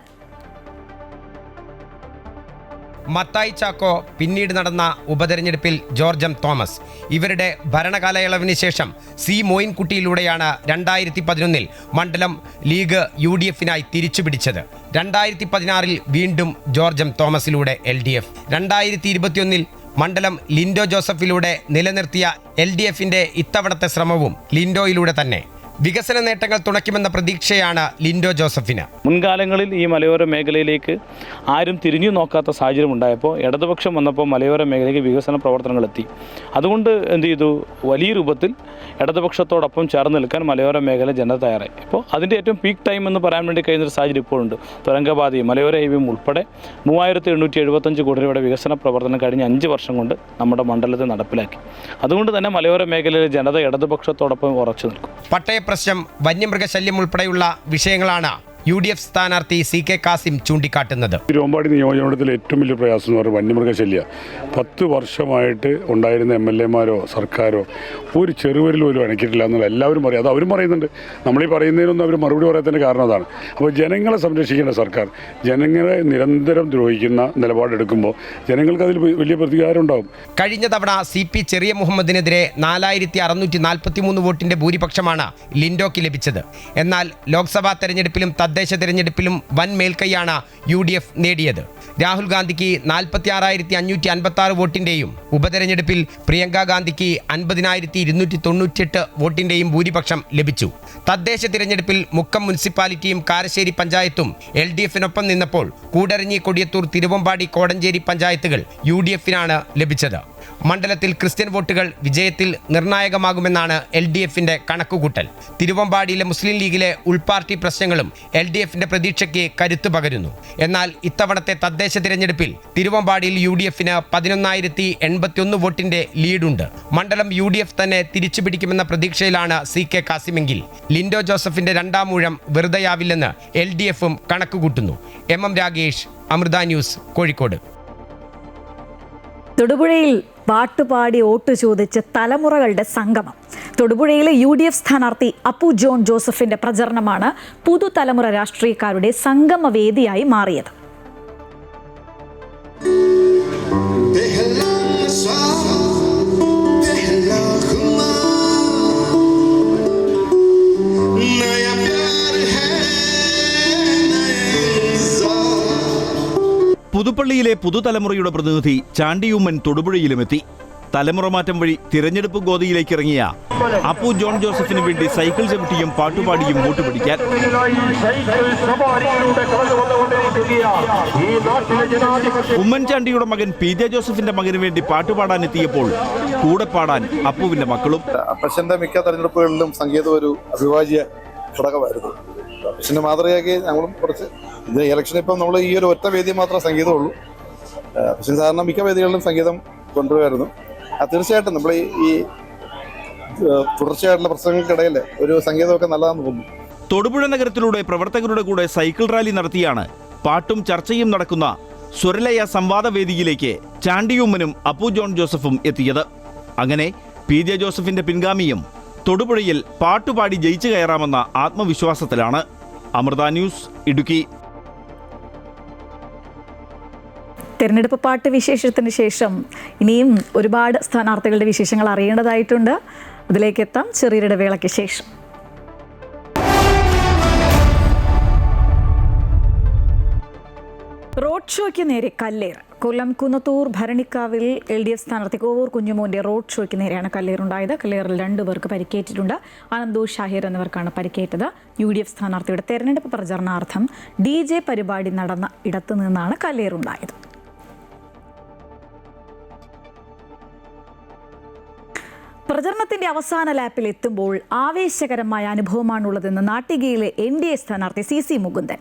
Speaker 13: മത്തായി ചാക്കോ, പിന്നീട് നടന്ന ഉപതെരഞ്ഞെടുപ്പിൽ ജോർജ് M. തോമസ്, ഇവരുടെ ഭരണകാലയളവിന് ശേഷം C. മോയിൻകുട്ടിയിലൂടെയാണ് 2011 മണ്ഡലം ലീഗ് UDFനായി തിരിച്ചുപിടിച്ചത്. 2016 വീണ്ടും ജോർജ് M. തോമസിലൂടെ LDF. 2021 മണ്ഡലം ലിൻഡോ ജോസഫിലൂടെ നിലനിർത്തിയ LDFന്റെ ഇത്തവണത്തെ ശ്രമവും ലിൻഡോയിലൂടെ തന്നെ. വികസന നേട്ടങ്ങൾ തുണയ്ക്കുമെന്ന പ്രതീക്ഷയാണ് ലിൻഡോ ജോസഫിന്.
Speaker 14: മുൻകാലങ്ങളിൽ ഈ മലയോര മേഖലയിലേക്ക് ആരും തിരിഞ്ഞു നോക്കാത്ത സാഹചര്യം ഉണ്ടായപ്പോൾ ഇടതുപക്ഷം വന്നപ്പോൾ മലയോര മേഖലയ്ക്ക് വികസന പ്രവർത്തനങ്ങൾ എത്തി. അതുകൊണ്ട് എന്ത് ചെയ്തു, വലിയ രൂപത്തിൽ ഇടതുപക്ഷത്തോടൊപ്പം ചേർന്ന് നിൽക്കാൻ മലയോര മേഖല ജനത തയ്യാറായി. അപ്പോൾ അതിൻ്റെ ഏറ്റവും പീക്ക് ടൈം എന്ന് പറയാൻ വേണ്ടി കഴിയുന്നൊരു സാഹചര്യം ഇപ്പോഴുണ്ട്. തുരങ്കപാതയും മലയോര ഹൈവേയും ഉൾപ്പെടെ 3875 കോടി രൂപയുടെ വികസന പ്രവർത്തനം കഴിഞ്ഞ 5 വർഷം കൊണ്ട് നമ്മുടെ മണ്ഡലത്തിൽ നടപ്പിലാക്കി. അതുകൊണ്ട് തന്നെ മലയോര മേഖലയിലെ ജനത ഇടതുപക്ഷത്തോടൊപ്പം ഉറച്ചു നിൽക്കും.
Speaker 13: പ്രശ്നം, വന്യമൃഗശല്യം ഉൾപ്പെടെയുള്ള വിഷയങ്ങളാണ് UDF സ്ഥാനാർത്ഥി CK കാസിം ചൂണ്ടിക്കാട്ടുന്നത്.
Speaker 7: തിരുവമ്പാടി നിയോജകമണ്ഡലത്തിലെ ഏറ്റവും വലിയ പ്രയാസം എന്ന് പറയുന്നത് വന്യമൃഗശല്യ. 10 വർഷമായിട്ട് ഉണ്ടായിരുന്ന MLAമാരോ സർക്കാരോ ഒരു ചെറുവരിൽ പോലും അണക്കിയിട്ടില്ല എന്നുള്ള എല്ലാവരും പറയും. അത് അവരും പറയുന്നുണ്ട്. നമ്മളീ പറയുന്നതിനൊന്നും അവർ മറുപടി പറയാത്തതിൻ്റെ കാരണം അതാണ്. അപ്പോൾ ജനങ്ങളെ സംരക്ഷിക്കേണ്ട സർക്കാർ ജനങ്ങളെ നിരന്തരം ദ്രോഹിക്കുന്ന നിലപാടെടുക്കുമ്പോൾ ജനങ്ങൾക്ക് അതിൽ വലിയ പ്രതികാരം ഉണ്ടാകും.
Speaker 13: കഴിഞ്ഞ തവണ CP ചെറിയ മുഹമ്മദിനെതിരെ 4643 വോട്ടിന്റെ ഭൂരിപക്ഷമാണ് ലിൻഡോയ്ക്ക് ലഭിച്ചത്. എന്നാൽ ലോക്സഭാ തെരഞ്ഞെടുപ്പിലും തദ്ദേശ തിരഞ്ഞെടുപ്പിലും വൻ മേൽക്കൈയാണ് UDF നേടിയത്. രാഹുൽ ഗാന്ധിക്ക് 46,556 വോട്ടിന്റെയും ഉപതെരഞ്ഞെടുപ്പിൽ പ്രിയങ്ക ഗാന്ധിക്ക് 50,298 വോട്ടിന്റെയും ഭൂരിപക്ഷം ലഭിച്ചു. തദ്ദേശ തിരഞ്ഞെടുപ്പിൽ മുക്കം മുനിസിപ്പാലിറ്റിയും കാരശ്ശേരി പഞ്ചായത്തും LDFിനൊപ്പം നിന്നപ്പോൾ കൂടരഞ്ഞി, കൊടിയത്തൂർ, തിരുവമ്പാടി, കോടഞ്ചേരി പഞ്ചായത്തുകൾ UDFിനാണ് ലഭിച്ചത്. മണ്ഡലത്തിൽ ക്രിസ്ത്യൻ വോട്ടുകൾ വിജയത്തിൽ നിർണായകമാകുമെന്നാണ് LDFിന്റെ കണക്കുകൂട്ടൽ. തിരുവമ്പാടിയിലെ മുസ്ലിം ലീഗിലെ ഉൾപാർട്ടി പ്രശ്നങ്ങളും LDFിന്റെ പ്രതീക്ഷയ്ക്ക് കരുത്തു പകരുന്നു. എന്നാൽ ഇത്തവണത്തെ തദ്ദേശ തിരഞ്ഞെടുപ്പിൽ തിരുവമ്പാടിയിൽ UDFിന് 11,081 വോട്ടിന്റെ ലീഡുണ്ട്. മണ്ഡലം UDF തന്നെ തിരിച്ചുപിടിക്കുമെന്ന പ്രതീക്ഷയിലാണ് CK കാസിമെങ്കിൽ ലിൻഡോ ജോസഫിന്റെ രണ്ടാം ഊഴം വെറുതെയാവില്ലെന്ന് LDFും കണക്കുകൂട്ടുന്നു. MM Ragesh, Amrita news, Kozhikode.
Speaker 1: തൊടുപുഴയിൽ പാട്ടുപാടി വോട്ട് ചോദിച്ച് തലമുറകളുടെ സംഗമം. തൊടുപുഴയിലെ UDF സ്ഥാനാർത്ഥി അപ്പു ജോൺ ജോസഫിന്റെ പ്രചരണമാണ് പുതുതലമുറ രാഷ്ട്രീയക്കാരുടെ സംഗമവേദിയായി മാറിയത്.
Speaker 15: പുതുപ്പള്ളിയിലെ പുതുതലമുറയുടെ പ്രതിനിധി ചാണ്ടിയുമ്മൻ തൊടുപുഴയിലുമെത്തി. തലമുറ മാറ്റം വഴി തിരഞ്ഞെടുപ്പ് ഗോതിയിലേക്ക് ഇറങ്ങിയ അപ്പു ജോൺ ജോസഫിന് വേണ്ടി സൈക്കിൾ ചവിട്ടിയും പാട്ടുപാടിയും വോട്ട് പിടിക്കാൻ. ഉമ്മൻചാണ്ടിയുടെ മകൻ PJ ജോസഫിന്റെ മകന് വേണ്ടി പാട്ടുപാടാനെത്തിയപ്പോൾ കൂടെ പാടാൻ അപ്പുവിന്റെ മക്കളും.
Speaker 16: അപ്പച്ചന്റെ മിക്ക തെരഞ്ഞെടുപ്പുകളിലും സംഗീതം ഒരു അവിഭാജ്യ ഘടകമായിരുന്നു. അപ്പച്ചന്റെ മാതൃകയാക്കി ഞങ്ങളും കുറച്ച് ഇലക്ഷൻ ഇപ്പം നമ്മൾ ഈ ഒരു ഒറ്റ വേദി മാത്രമേ സംഗീതമുള്ളൂ. അപ്പച്ചൻ സാധാരണ മിക്ക വേദികളിലും സംഗീതം കൊണ്ടുവരുമായിരുന്നു. തീർച്ചയായിട്ടും നമ്മൾ ഈ തുടർച്ചയായിട്ടുള്ള പ്രശ്നങ്ങൾക്കിടയിൽ ഒരു സംഗീതമൊക്കെ നല്ലതാണെന്ന് തോന്നുന്നു.
Speaker 15: തൊടുപുഴ നഗരത്തിലൂടെ പ്രവർത്തകരുടെ കൂടെ സൈക്കിൾ റാലി നടത്തിയാണ് പാട്ടും ചർച്ചയും നടക്കുന്ന സ്വരലയ സംവാദ വേദിയിലേക്ക് ചാണ്ടിയുമ്മനും അപ്പു ജോൺ ജോസഫും എത്തിയത്. അങ്ങനെ PJ ജോസഫിന്റെ പിൻഗാമിയും തൊടുപുഴയിൽ പാട്ടുപാടി ജയിച്ചു കയറാമെന്ന ആത്മവിശ്വാസത്തിലാണ്. അമൃത ന്യൂസ്, ഇടുക്കി.
Speaker 1: തെരഞ്ഞെടുപ്പ് പാട്ട് വിശേഷത്തിന് ശേഷം ഇനിയും ഒരുപാട് സ്ഥാനാർത്ഥികളുടെ വിശേഷങ്ങൾ അറിയേണ്ടതായിട്ടുണ്ട്. അതിലേക്ക് എത്താം ചെറിയൊരു ഇടവേളയ്ക്ക് ശേഷം. റോഡ് ഷോയ്ക്ക് നേരെ കല്ലേറ്. കൊല്ലം കുന്നത്തൂർ ഭരണിക്കാവിൽ LDF സ്ഥാനാർത്ഥി കോവൂർ കുഞ്ഞുമോന്റെ റോഡ് ഷോയ്ക്ക് നേരെയാണ് കല്ലേറുണ്ടായത്. കല്ലേറിൽ 2 പേർക്ക് പരിക്കേറ്റിട്ടുണ്ട്. അനന്തു ഷാഹിർ എന്നിവർക്കാണ് പരിക്കേറ്റത്. UDF സ്ഥാനാർത്ഥിയുടെ തെരഞ്ഞെടുപ്പ് പ്രചരണാർത്ഥം DJ പരിപാടി നടന്ന ഇടത്തു നിന്നാണ് കല്ലേറുണ്ടായത്. പ്രചരണത്തിന്റെ അവസാന ലാപ്പിൽ എത്തുമ്പോൾ ആവേശകരമായ അനുഭവമാണുള്ളതെന്ന് നാട്ടികയിലെ NDA സ്ഥാനാർത്ഥി CC മുകുന്ദൻ.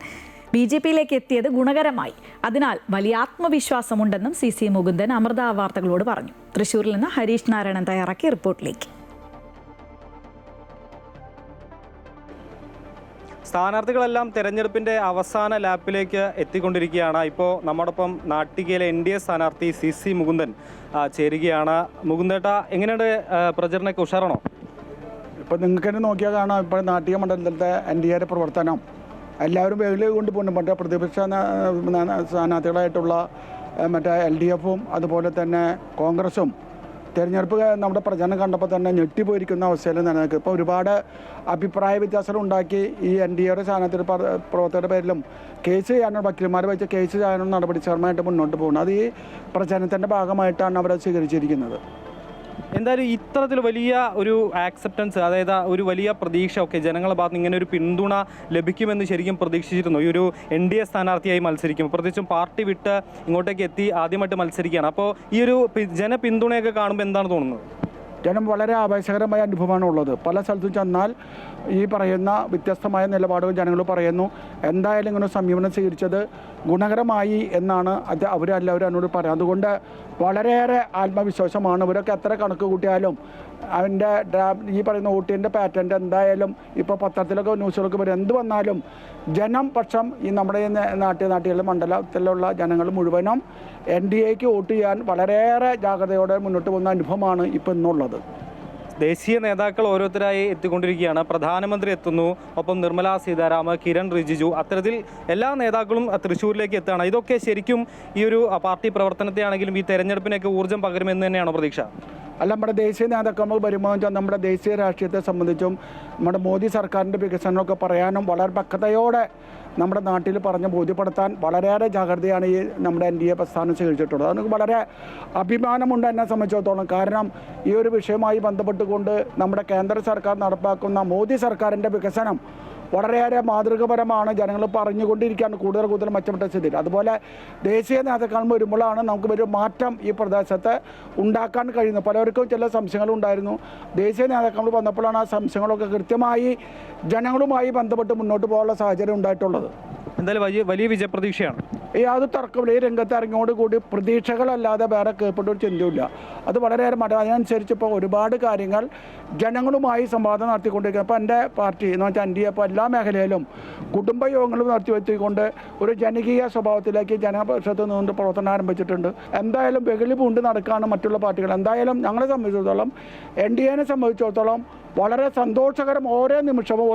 Speaker 1: BJPയിലേക്ക് എത്തിയത് ഗുണകരമായി, അതിനാൽ വലിയ ആത്മവിശ്വാസമുണ്ടെന്നും CC മുകുന്ദൻ അമൃത വാർത്തകളോട് പറഞ്ഞു. തൃശ്ശൂരിൽ നിന്ന് ഹരീഷ് നാരായണൻ തയ്യാറാക്കിയ റിപ്പോർട്ടിലേക്ക്.
Speaker 17: സ്ഥാനാർത്ഥികളെല്ലാം തെരഞ്ഞെടുപ്പിൻ്റെ അവസാന ലാപ്പിലേക്ക് എത്തിക്കൊണ്ടിരിക്കുകയാണ്. ഇപ്പോൾ നമ്മോടൊപ്പം നാട്ടികയിലെ NDA സ്ഥാനാർത്ഥി CC മുകുന്ദൻ ചേരുകയാണ്. മുകുന്ദേട്ട, എങ്ങനെയുണ്ട് പ്രചരണമൊക്കെ? ഉഷാറാണോ?
Speaker 10: ഇപ്പോൾ നിങ്ങൾക്ക് തന്നെ നോക്കിയാൽ കാണാം, ഇപ്പോൾ നാട്ടിക മണ്ഡലത്തിലത്തെ NDAയുടെ പ്രവർത്തനം എല്ലാവരും വേഗം കൊണ്ടുപോകുന്നു. മറ്റേ പ്രതിപക്ഷ സ്ഥാനാർത്ഥികളായിട്ടുള്ള മറ്റേ LDFും അതുപോലെ തന്നെ കോൺഗ്രസും തിരഞ്ഞെടുപ്പ് നമ്മുടെ പ്രചരണം കണ്ടപ്പോൾ തന്നെ ഞെട്ടിപ്പോയിരിക്കുന്ന അവസ്ഥയിൽ നിലനിൽക്കുക. ഇപ്പോൾ ഒരുപാട് അഭിപ്രായ വ്യത്യാസങ്ങൾ ഉണ്ടാക്കി ഈ NDAയുടെ സ്ഥാനാർത്ഥി പ്രവർത്തകരുടെ പേരിലും കേസ് ചെയ്യാനുള്ള വക്കീലന്മാർ വെച്ച് കേസ് ചെയ്യാനുള്ള നടപടി ശർമ്മയായിട്ട് മുന്നോട്ട് പോകുന്നത്. അത് ഈ പ്രചരണത്തിൻ്റെ ഭാഗമായിട്ടാണ് അവരെ സ്വീകരിച്ചിരിക്കുന്നത്.
Speaker 17: എന്തായാലും ഇത്തരത്തിൽ വലിയ ഒരു ആക്സെപ്റ്റൻസ്, അതായത് ഒരു വലിയ പ്രതീക്ഷ ഒക്കെ ജനങ്ങളുടെ ഭാഗത്ത് ഇങ്ങനെ ഒരു പിന്തുണ ലഭിക്കുമെന്ന് ശരിക്കും പ്രതീക്ഷിച്ചിരുന്നു ഈ ഒരു NDA സ്ഥാനാർത്ഥിയായി മത്സരിക്കും? പ്രത്യേകിച്ചും പാർട്ടി വിട്ട് ഇങ്ങോട്ടേക്ക് എത്തി ആദ്യമായിട്ട് മത്സരിക്കുകയാണ്. അപ്പോൾ ഈ ഒരു ജനപിന്തുണയൊക്കെ കാണുമ്പോൾ എന്താണ് തോന്നുന്നത്?
Speaker 10: ജനം വളരെ ആവേശകരമായ അനുഭവമാണ് ഉള്ളത്. പല സ്ഥലത്തും ചെന്നാൽ ഈ പറയുന്ന വ്യത്യസ്തമായ നിലപാടുകൾ ജനങ്ങൾ പറയുന്നു. എന്തായാലും ഇങ്ങനെ സമീപനം സ്വീകരിച്ചത് ഗുണകരമായി എന്നാണ് അവരെല്ലാവരും എന്നോട് പറയാം. അതുകൊണ്ട് വളരെയേറെ ആത്മവിശ്വാസമാണ്. ഇവരൊക്കെ എത്ര കണക്ക് കൂട്ടിയാലും അവൻ്റെ ഈ പറയുന്ന വോട്ടിൻ്റെ പാറ്റേൺ എന്തായാലും ഇപ്പോൾ പത്രത്തിലൊക്കെ ന്യൂസുകളൊക്കെ വരും. എന്ത് വന്നാലും ജനം പക്ഷം ഈ നമ്മുടെ നാട്ടിലെ മണ്ഡലത്തിലുള്ള ജനങ്ങൾ മുഴുവനും NDAക്ക് വോട്ട് ചെയ്യാൻ വളരെയേറെ ജാഗ്രതയോടെ മുന്നോട്ട് പോകുന്ന അനുഭവമാണ് ഇപ്പോൾ ഇന്നുള്ളത്.
Speaker 17: ദേശീയ നേതാക്കൾ ഓരോരുത്തരായി എത്തിക്കൊണ്ടിരിക്കുകയാണ്. പ്രധാനമന്ത്രി എത്തുന്നു, ഒപ്പം നിർമ്മല സീതാരാമൻ, കിരൺ റിജിജു, അത്തരത്തിൽ എല്ലാ നേതാക്കളും തൃശ്ശൂരിലേക്ക് എത്തുകയാണ്. ഇതൊക്കെ ശരിക്കും ഈ ഒരു പാർട്ടി പ്രവർത്തനത്തെയാണെങ്കിലും ഈ തെരഞ്ഞെടുപ്പിനൊക്കെ ഊർജ്ജം പകരുമെന്ന് തന്നെയാണോ പ്രതീക്ഷ?
Speaker 10: അല്ല നമ്മുടെ ദേശീയ നേതാക്കൾ വരുമ്പോൾ വെച്ചാൽ നമ്മുടെ ദേശീയ രാഷ്ട്രീയത്തെ സംബന്ധിച്ചും നമ്മുടെ മോദി സർക്കാരിൻ്റെ വികസനമൊക്കെ പറയാനും വളരെ പക്വതയോടെ നമ്മുടെ നാട്ടിൽ പറഞ്ഞ് ബോധ്യപ്പെടുത്താൻ വളരെയേറെ ജാഗ്രതയാണ് ഈ നമ്മുടെ NDA പ്രസ്ഥാനം സ്വീകരിച്ചിട്ടുള്ളത്. അതിന് വളരെ അഭിമാനമുണ്ട് എന്നെ സംബന്ധിച്ചിടത്തോളം. കാരണം ഈ ഒരു വിഷയവുമായി ബന്ധപ്പെട്ടുകൊണ്ട് നമ്മുടെ കേന്ദ്ര സർക്കാർ നടപ്പാക്കുന്ന മോദി സർക്കാരിൻ്റെ വികസനം വളരെയേറെ മാതൃകപരമാണ്. ജനങ്ങൾ പറഞ്ഞുകൊണ്ടിരിക്കുകയാണ് കൂടുതൽ മെച്ചപ്പെട്ട സ്ഥിതിയിൽ. അതുപോലെ ദേശീയ നേതാക്കൾ വരുമ്പോഴാണ് നമുക്ക് ഒരു മാറ്റം ഈ പ്രദേശത്ത് ഉണ്ടാക്കാൻ കഴിയുന്നത്. പലർക്കും ചില സംശയങ്ങളുണ്ടായിരുന്നു. ദേശീയ നേതാക്കൾ വന്നപ്പോഴാണ് ആ സംശയങ്ങളൊക്കെ കൃത്യമായി ജനങ്ങളുമായി ബന്ധപ്പെട്ട് മുന്നോട്ട് പോകാനുള്ള സാഹചര്യം ഉണ്ടായിട്ടുള്ളത്.
Speaker 17: എന്തായാലും വലിയ വിജയപ്രതീക്ഷയാണ്.
Speaker 10: യാതൊരു തർക്കമില്ല. ഈ രംഗത്ത് ഇറങ്ങിയോടുകൂടി പ്രതീക്ഷകളല്ലാതെ വേറെ കേൾപ്പെട്ട ഒരു ചിന്തയില്ല. അത് വളരെയേറെ അതിനനുസരിച്ച് ഇപ്പോൾ ഒരുപാട് കാര്യങ്ങൾ ജനങ്ങളുമായി സംവാദം നടത്തിക്കൊണ്ടിരിക്കുന്നത്. ഇപ്പോൾ എൻ്റെ പാർട്ടി എന്ന് വെച്ചാൽ NDA ഇപ്പോൾ എല്ലാ മേഖലയിലും കുടുംബയോഗങ്ങളും നടത്തിവെച്ചുകൊണ്ട് ഒരു ജനകീയ സ്വഭാവത്തിലേക്ക് ജനപക്ഷത്ത് നിന്നുകൊണ്ട് പ്രവർത്തനം ആരംഭിച്ചിട്ടുണ്ട്. എന്തായാലും വെകിളി പൂണ്ട് നടക്കുകയാണ് മറ്റുള്ള പാർട്ടികൾ. എന്തായാലും ഞങ്ങളെ സംബന്ധിച്ചിടത്തോളം NDAനെ സംബന്ധിച്ചിടത്തോളം വളരെ സന്തോഷകരം ഓരോ നിമിഷവും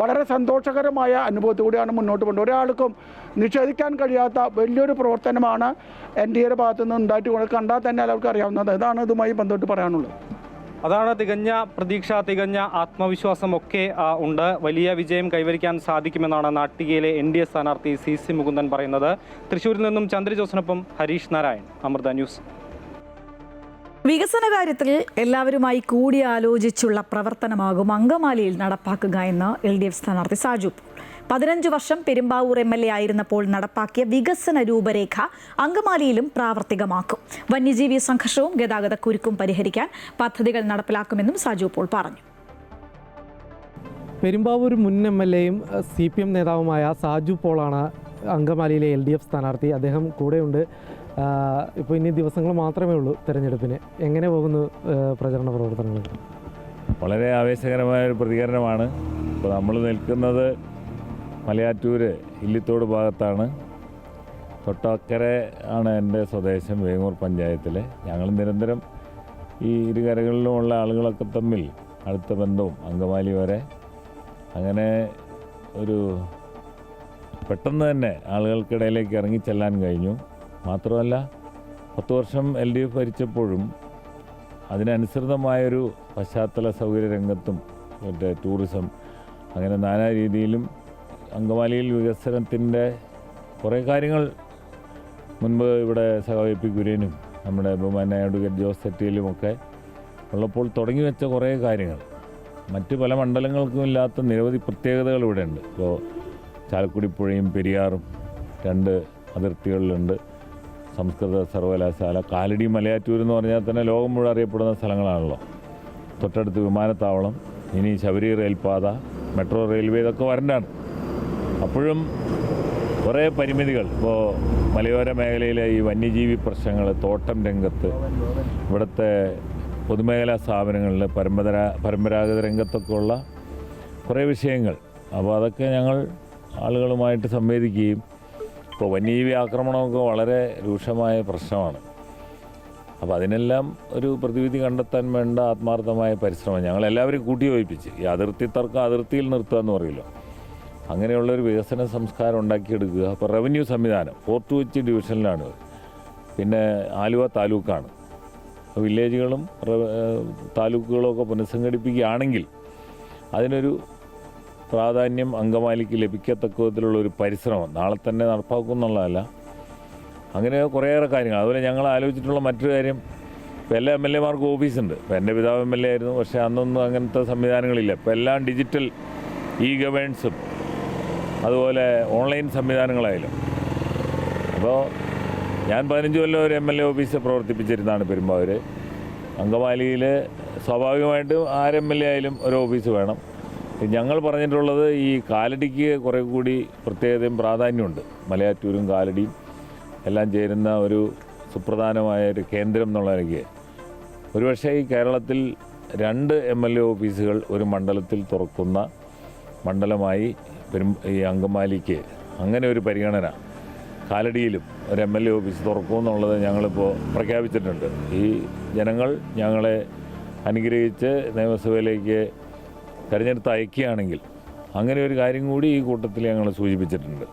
Speaker 10: വളരെ സന്തോഷകരമായ അനുഭവത്തിൽ കൂടിയാണ് മുന്നോട്ട് പോകുന്നത്. ഒരാൾക്കും നിഷേധിക്കാൻ കഴിയാത്ത വലിയൊരു പ്രവർത്തനമാണ് NDAയുടെ ഭാഗത്തു നിന്ന് ഉണ്ടായിട്ട് കണ്ടാൽ തന്നെ എല്ലാവർക്കും അറിയാവുന്നത്. ഇതാണ് ഇതുമായി ബന്ധപ്പെട്ട് പറയാനുള്ളത്.
Speaker 17: അതാണ് തികഞ്ഞ പ്രതീക്ഷ, തികഞ്ഞ ആത്മവിശ്വാസം ഒക്കെ ഉണ്ട്. വലിയ വിജയം കൈവരിക്കാൻ സാധിക്കുമെന്നാണ് നാട്ടികയിലെ NDA സ്ഥാനാർത്ഥി CC മുകുന്ദൻ പറയുന്നത്. തൃശ്ശൂരിൽ നിന്നും ചന്ദ്ര ജോസിനൊപ്പം ഹരീഷ് നാരായൺ, അമൃത ന്യൂസ്.
Speaker 1: വികസന കാര്യത്തിൽ എല്ലാവരുമായി കൂടിയാലോചിച്ചുള്ള പ്രവർത്തനമാകും അങ്കമാലിയിൽ നടപ്പാക്കുക എന്ന് LDF സ്ഥാനാർത്ഥി സാജു പോൾ. 15 വർഷം പെരുമ്പാവൂർ MLA ആയിരുന്നപ്പോൾ നടപ്പാക്കിയ വികസന രൂപരേഖ അങ്കമാലിയിലും പ്രാവർത്തികമാക്കും. വന്യജീവി സംഘർഷവും ഗതാഗതക്കുരുക്കും പരിഹരിക്കാൻ പദ്ധതികൾ നടപ്പിലാക്കുമെന്നും സാജു പോൾ പറഞ്ഞു.
Speaker 18: പെരുമ്പാവൂർ മുൻ MLAയും CPM നേതാവുമായ സാജു പോളാണ് അങ്കമാലിയിലെ LDF സ്ഥാനാർത്ഥി. അദ്ദേഹം കൂടെയുണ്ട്. ഇപ്പോൾ ഇനി ദിവസങ്ങൾ മാത്രമേ ഉള്ളൂ തെരഞ്ഞെടുപ്പിന്. എങ്ങനെ പോകുന്നു പ്രചരണ പ്രവർത്തനങ്ങൾ?
Speaker 19: വളരെ ആവേശകരമായ ഒരു പ്രതികരണമാണ്. ഇപ്പോൾ നമ്മൾ നിൽക്കുന്നത് മലയാറ്റൂർ ഇല്ലിത്തോട് ഭാഗത്താണ്. തൊട്ടക്കരെ ആണ് എൻ്റെ സ്വദേശം, വേങ്ങൂർ പഞ്ചായത്തിലെ. ഞങ്ങൾ നിരന്തരം ഈ ഇരുകരകളിലുമുള്ള ആളുകളൊക്കെ തമ്മിൽ അടുത്ത ബന്ധവും അങ്കമാലി വരെ. അങ്ങനെ ഒരു പെട്ടെന്ന് തന്നെ ആളുകൾക്കിടയിലേക്ക് ഇറങ്ങിച്ചെല്ലാൻ കഴിഞ്ഞു. മാത്രമല്ല 10 വർഷം LDF ഭരിച്ചപ്പോഴും അതിനനുസൃതമായൊരു പശ്ചാത്തല സൗകര്യ രംഗത്തും മറ്റേ ടൂറിസം അങ്ങനെ നാനാ രീതിയിലും അങ്കമാലിയിൽ വികസനത്തിൻ്റെ കുറേ കാര്യങ്ങൾ മുൻപ് ഇവിടെ സഹവൈപ്പി കുര്യനും നമ്മുടെ ബഹുമാനായ അഡ്വക്കേറ്റ് ജോസ് സെറ്റിയിലുമൊക്കെ ഉള്ളപ്പോൾ തുടങ്ങി വെച്ച കുറേ കാര്യങ്ങൾ മറ്റ് പല മണ്ഡലങ്ങൾക്കും ഇല്ലാത്ത നിരവധി പ്രത്യേകതകൾ ഇവിടെ ഉണ്ട്. ഇപ്പോൾ ചാലക്കുടി പുഴയും പെരിയാറും 2 അതിർത്തികളിലുണ്ട്. സംസ്കൃത സർവകലാശാല, കാലടി, മലയാറ്റൂർ എന്ന് പറഞ്ഞാൽ തന്നെ ലോകം മുഴുവൻ അറിയപ്പെടുന്ന സ്ഥലങ്ങളാണല്ലോ. തൊട്ടടുത്ത് വിമാനത്താവളം, ഇനി ശബരി റെയിൽപാത, മെട്രോ റെയിൽവേ, ഇതൊക്കെ വരണ്ടാണ്. അപ്പോഴും കുറേ പരിമിതികൾ. ഇപ്പോൾ മലയോര മേഖലയിലെ ഈ വന്യജീവി പ്രശ്നങ്ങൾ, തോട്ടം രംഗത്ത്, ഇവിടുത്തെ പൊതുമേഖലാ സ്ഥാപനങ്ങളിൽ പരമ്പരാഗത രംഗത്തൊക്കെ ഉള്ള കുറേ വിഷയങ്ങൾ. അപ്പോൾ അതൊക്കെ ഞങ്ങൾ ആളുകളുമായിട്ട് സംവേദിക്കുകയും ഇപ്പോൾ വന്യജീവി ആക്രമണമൊക്കെ വളരെ രൂക്ഷമായ പ്രശ്നമാണ്. അപ്പോൾ അതിനെല്ലാം ഒരു പ്രതിവിധി കണ്ടെത്താൻ വേണ്ട ആത്മാർത്ഥമായ പരിശ്രമം ഞങ്ങളെല്ലാവരും കൂട്ടിയോജിപ്പിച്ച് ഈ അതിർത്തി തർക്കം അതിർത്തിയിൽ നിർത്തുക എന്ന് പറയുമല്ലോ, അങ്ങനെയുള്ളൊരു വികസന സംസ്കാരം ഉണ്ടാക്കിയെടുക്കുക. അപ്പോൾ റവന്യൂ സംവിധാനം ഫോർട്ട് കൊച്ചി ഡിവിഷനിലാണ്, പിന്നെ ആലുവ താലൂക്കാണ്. വില്ലേജുകളും താലൂക്കുകളും ഒക്കെ പുനഃസംഘടിപ്പിക്കുകയാണെങ്കിൽ അതിനൊരു പ്രാധാന്യം അങ്കമാലിക്ക് ലഭിക്കത്തക്ക വിധത്തിലുള്ള ഒരു പരിശ്രമം നാളെ തന്നെ നടപ്പാക്കുമെന്നുള്ളതല്ല. അങ്ങനെ കുറേയേറെ കാര്യങ്ങൾ. അതുപോലെ ഞങ്ങൾ ആലോചിച്ചിട്ടുള്ള മറ്റൊരു കാര്യം, ഇപ്പോൾ എല്ലാ MLA-മാർക്കും ഓഫീസുണ്ട്. ഇപ്പോൾ എൻ്റെ പിതാവ് MLA ആയിരുന്നു, പക്ഷേ അന്നൊന്നും അങ്ങനത്തെ സംവിധാനങ്ങളില്ല. ഇപ്പോൾ എല്ലാം ഡിജിറ്റൽ ഗവേൺസും അതുപോലെ ഓൺലൈൻ സംവിധാനങ്ങളായാലും. അപ്പോൾ ഞാൻ 15 കൊല്ലം ഒരു MLA ഓഫീസ് പ്രവർത്തിപ്പിച്ചിരുന്നതാണ് പെരുമ്പാവൂർ. അങ്കമാലിയിൽ സ്വാഭാവികമായിട്ടും ആര് MLA ആയാലും ഒരു ഓഫീസ് വേണം. ഞങ്ങൾ പറഞ്ഞിട്ടുള്ളത് ഈ കാലടിക്ക് കുറേ കൂടി പ്രത്യേകതയും പ്രാധാന്യമുണ്ട്. മലയാറ്റൂരും കാലടിയും എല്ലാം ചേരുന്ന ഒരു സുപ്രധാനമായ ഒരു കേന്ദ്രം എന്നുള്ളതിലേക്ക് ഒരുപക്ഷേ ഈ കേരളത്തിൽ 2 MLA ഓഫീസുകൾ ഒരു മണ്ഡലത്തിൽ തുറക്കുന്ന മണ്ഡലമായി ഈ അങ്കമാലിക്ക് അങ്ങനെ ഒരു പരിഗണന കാലടിയിലും ഒരു MLA ഓഫീസ് തുറക്കുമെന്നുള്ളത് ഞങ്ങളിപ്പോൾ പ്രഖ്യാപിച്ചിട്ടുണ്ട്. ഈ ജനങ്ങൾ ഞങ്ങളെ അനുഗ്രഹിച്ച് നിയമസഭയിലേക്ക് തെരഞ്ഞെടുത്ത് അയക്കുകയാണെങ്കിൽ അങ്ങനെ ഒരു കാര്യം കൂടി ഈ കൂട്ടത്തിൽ ഞങ്ങൾ സൂചിപ്പിച്ചിട്ടുണ്ട്.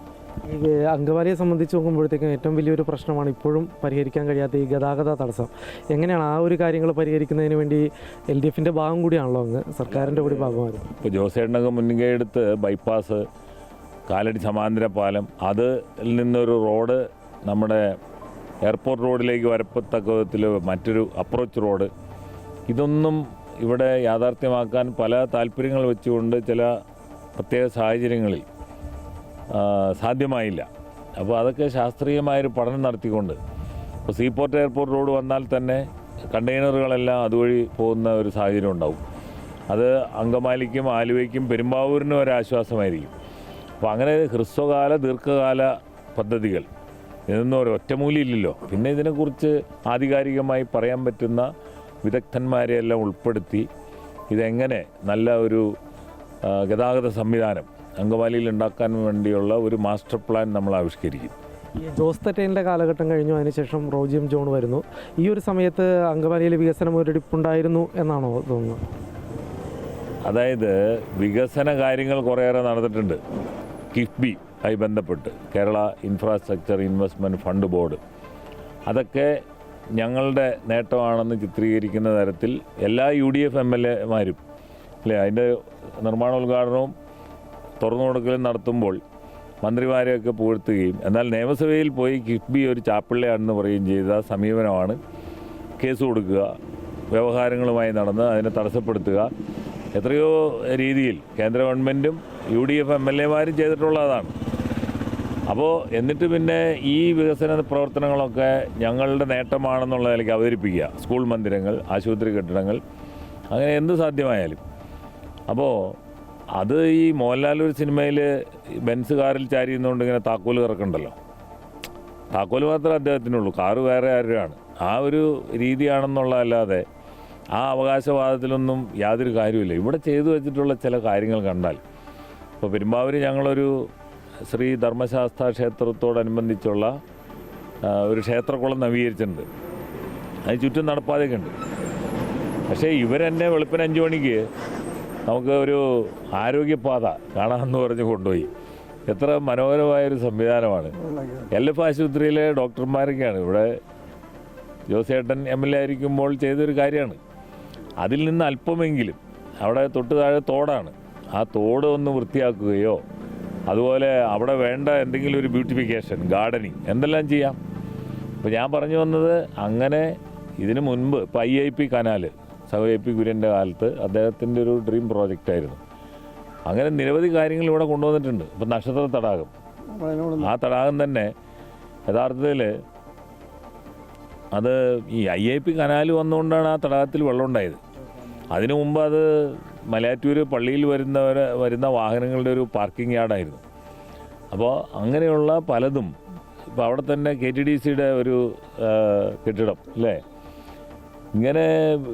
Speaker 18: ഈ അങ്കമാലിയെ സംബന്ധിച്ച് നോക്കുമ്പോഴത്തേക്കും ഏറ്റവും വലിയൊരു പ്രശ്നമാണ് ഇപ്പോഴും പരിഹരിക്കാൻ കഴിയാത്ത ഈ ഗതാഗത തടസ്സം. എങ്ങനെയാണ് ആ ഒരു കാര്യങ്ങൾ പരിഹരിക്കുന്നതിന് വേണ്ടി LDFിൻ്റെ ഭാഗം കൂടിയാണല്ലോ അങ്ങ്, സർക്കാരിൻ്റെ കൂടി ഭാഗമായിരുന്നു.
Speaker 19: ഇപ്പോൾ ജോസേട്ടനൊക്കെ മുൻകൈ എടുത്ത് ബൈപ്പാസ്, കാലടി സമാന്തര പാലം, അതിൽ നിന്നൊരു റോഡ് നമ്മുടെ എയർപോർട്ട് റോഡിലേക്ക് വരത്തക്ക വിധത്തിൽ മറ്റൊരു അപ്രോച്ച് റോഡ്, ഇതൊന്നും ഇവിടെ യാഥാർത്ഥ്യമാക്കാൻ പല താല്പര്യങ്ങൾ വെച്ചുകൊണ്ട് ചില പ്രത്യേക സാഹചര്യങ്ങളിൽ സാധ്യമായില്ല. അപ്പോൾ അതൊക്കെ ശാസ്ത്രീയമായൊരു പഠനം നടത്തിക്കൊണ്ട്, ഇപ്പോൾ സീപോർട്ട് എയർപോർട്ട് റോഡ് വന്നാൽ തന്നെ കണ്ടെയ്നറുകളെല്ലാം അതുവഴി പോകുന്ന ഒരു സാഹചര്യം ഉണ്ടാവും. അത് അങ്കമാലിക്കും ആലുവയ്ക്കും പെരുമ്പാവൂരിനും ഒരാശ്വാസമായിരിക്കും. അപ്പോൾ അങ്ങനെ ഹ്രസ്വകാല ദീർഘകാല പദ്ധതികൾ, ഇതൊന്നും ഒരു ഒറ്റമൂലിയില്ലല്ലോ. പിന്നെ ഇതിനെക്കുറിച്ച് ആധികാരികമായി പറയാൻ പറ്റുന്ന വിദഗ്ധന്മാരെ എല്ലാം ഉൾപ്പെടുത്തി ഇതെങ്ങനെ നല്ല ഒരു ഗതാഗത സംവിധാനം അങ്കമാലിയിൽ ഉണ്ടാക്കാൻ വേണ്ടിയുള്ള ഒരു മാസ്റ്റർ പ്ലാൻ നമ്മൾ ആവിഷ്കരിക്കും.
Speaker 18: ഈ ജോസ് തെറ്റേലിൻ്റെ കാലഘട്ടം കഴിഞ്ഞു, അതിനുശേഷം റോജി എം ജോൺ വരുന്നു. ഈ ഒരു സമയത്ത് അങ്കമാലിയിൽ വികസനം ഒരിടിപ്പുണ്ടായിരുന്നു എന്നാണോ തോന്നുന്നത്?
Speaker 19: അതായത് വികസന കാര്യങ്ങൾ കുറേയേറെ നടന്നിട്ടുണ്ട്. കിഫ്ബി ആയി ബന്ധപ്പെട്ട് Kerala infrastructure investment fund board, അതൊക്കെ ഞങ്ങളുടെ നേട്ടമാണെന്ന് ചിത്രീകരിക്കുന്ന തരത്തിൽ എല്ലാ UDF MLAമാരും അല്ലേ അതിൻ്റെ നിർമ്മാണോദ്ഘാടനവും തുറന്നു കൊടുക്കലും നടത്തുമ്പോൾ മന്ത്രിമാരെയൊക്കെ പുകഴ്ത്തുകയും എന്നാൽ നിയമസഭയിൽ പോയി കിഫ്ബി ഒരു ചാപ്പിള്ളയാണെന്ന് പറയുകയും ചെയ്ത സമീപനമാണ് കേസ് കൊടുക്കുക, വ്യവഹാരങ്ങളുമായി നടന്ന് അതിനെ തടസ്സപ്പെടുത്തുക, എത്രയോ രീതിയിൽ കേന്ദ്ര ഗവൺമെൻറ്റും UDF MLAമാരും ചെയ്തിട്ടുള്ളതാണ്. അപ്പോൾ എന്നിട്ട് പിന്നെ ഈ വികസന പ്രവർത്തനങ്ങളൊക്കെ ഞങ്ങളുടെ നേട്ടമാണെന്നുള്ള നിലയ്ക്ക് അവതരിപ്പിക്കുക. സ്കൂൾ മന്ദിരങ്ങൾ, ആശുപത്രി കെട്ടിടങ്ങൾ, അങ്ങനെ എന്ത് സാധ്യമായാലും. അപ്പോൾ അത് ഈ മോഹൻലാൽ ഒരു സിനിമയിൽ ബെൻസ് കാറിൽ ചാരി നിന്നുകൊണ്ട് ഇങ്ങനെ താക്കോൽ ഇറക്കണ്ടല്ലോ, താക്കോൽ മാത്രമേ അദ്ദേഹത്തിനുള്ളൂ, കാറ് വേറെ ആരുടെയാണ്. ആ ഒരു രീതിയാണെന്നുള്ളതല്ലാതെ ആ അവകാശവാദത്തിലൊന്നും യാതൊരു കാര്യമില്ല. ഇവിടെ ചെയ്തു വെച്ചിട്ടുള്ള ചില കാര്യങ്ങൾ കണ്ടാൽ, ഇപ്പോൾ പെരുമ്പാവൂർ ഞങ്ങളൊരു ശ്രീ ധർമ്മശാസ്ത്ര ക്ഷേത്രത്തോടനുബന്ധിച്ചുള്ള ഒരു ക്ഷേത്രക്കുളം നവീകരിച്ചിട്ടുണ്ട്. അതിന് ചുറ്റും നടപ്പാതെയൊക്കെ ഉണ്ട്. പക്ഷേ ഇവരെന്നെ വെളുപ്പിന് 5 മണിക്ക് നമുക്ക് ഒരു ആരോഗ്യപാത കാണാമെന്ന് പറഞ്ഞ് കൊണ്ടുപോയി. എത്ര മനോഹരമായൊരു സംവിധാനമാണ്. LF ആശുപത്രിയിലെ ഡോക്ടർമാരൊക്കെയാണ് ഇവിടെ ജോസേട്ടൻ MLA ആയിരിക്കുമ്പോൾ ചെയ്തൊരു കാര്യമാണ്. അതിൽ നിന്ന് അല്പമെങ്കിലും അവിടെ തൊട്ട് താഴെ തോടാണ്, ആ തോട് ഒന്ന് വൃത്തിയാക്കുകയോ അതുപോലെ അവിടെ വേണ്ട എന്തെങ്കിലും ഒരു ബ്യൂട്ടിഫിക്കേഷൻ, ഗാർഡനിങ് എന്തെല്ലാം ചെയ്യാം. ഇപ്പോൾ ഞാൻ പറഞ്ഞു വന്നത് അങ്ങനെ ഇതിനു മുൻപ് ഇപ്പോൾ IIP കനാല് സഹ കുര്യൻ്റെ കാലത്ത് അദ്ദേഹത്തിൻ്റെ ഒരു ഡ്രീം പ്രോജക്റ്റായിരുന്നു. അങ്ങനെ നിരവധി കാര്യങ്ങൾ ഇവിടെ കൊണ്ടുവന്നിട്ടുണ്ട്. ഇപ്പോൾ നക്ഷത്ര തടാകം, ആ തടാകം തന്നെ യഥാർത്ഥത്തിൽ അത് ഈ IIP കനാല് വന്നുകൊണ്ടാണ് ആ തടാകത്തിൽ വെള്ളം ഉണ്ടായത്. അതിനു മുമ്പ് അത് മലയാറ്റൂർ പള്ളിയിൽ വരുന്ന വാഹനങ്ങളുടെ ഒരു പാർക്കിംഗ് യാർഡായിരുന്നു. അപ്പോൾ അങ്ങനെയുള്ള പലതും ഇപ്പോൾ അവിടെ തന്നെ KTDCയുടെ ഒരു കെട്ടിടം അല്ലേ, ഇങ്ങനെ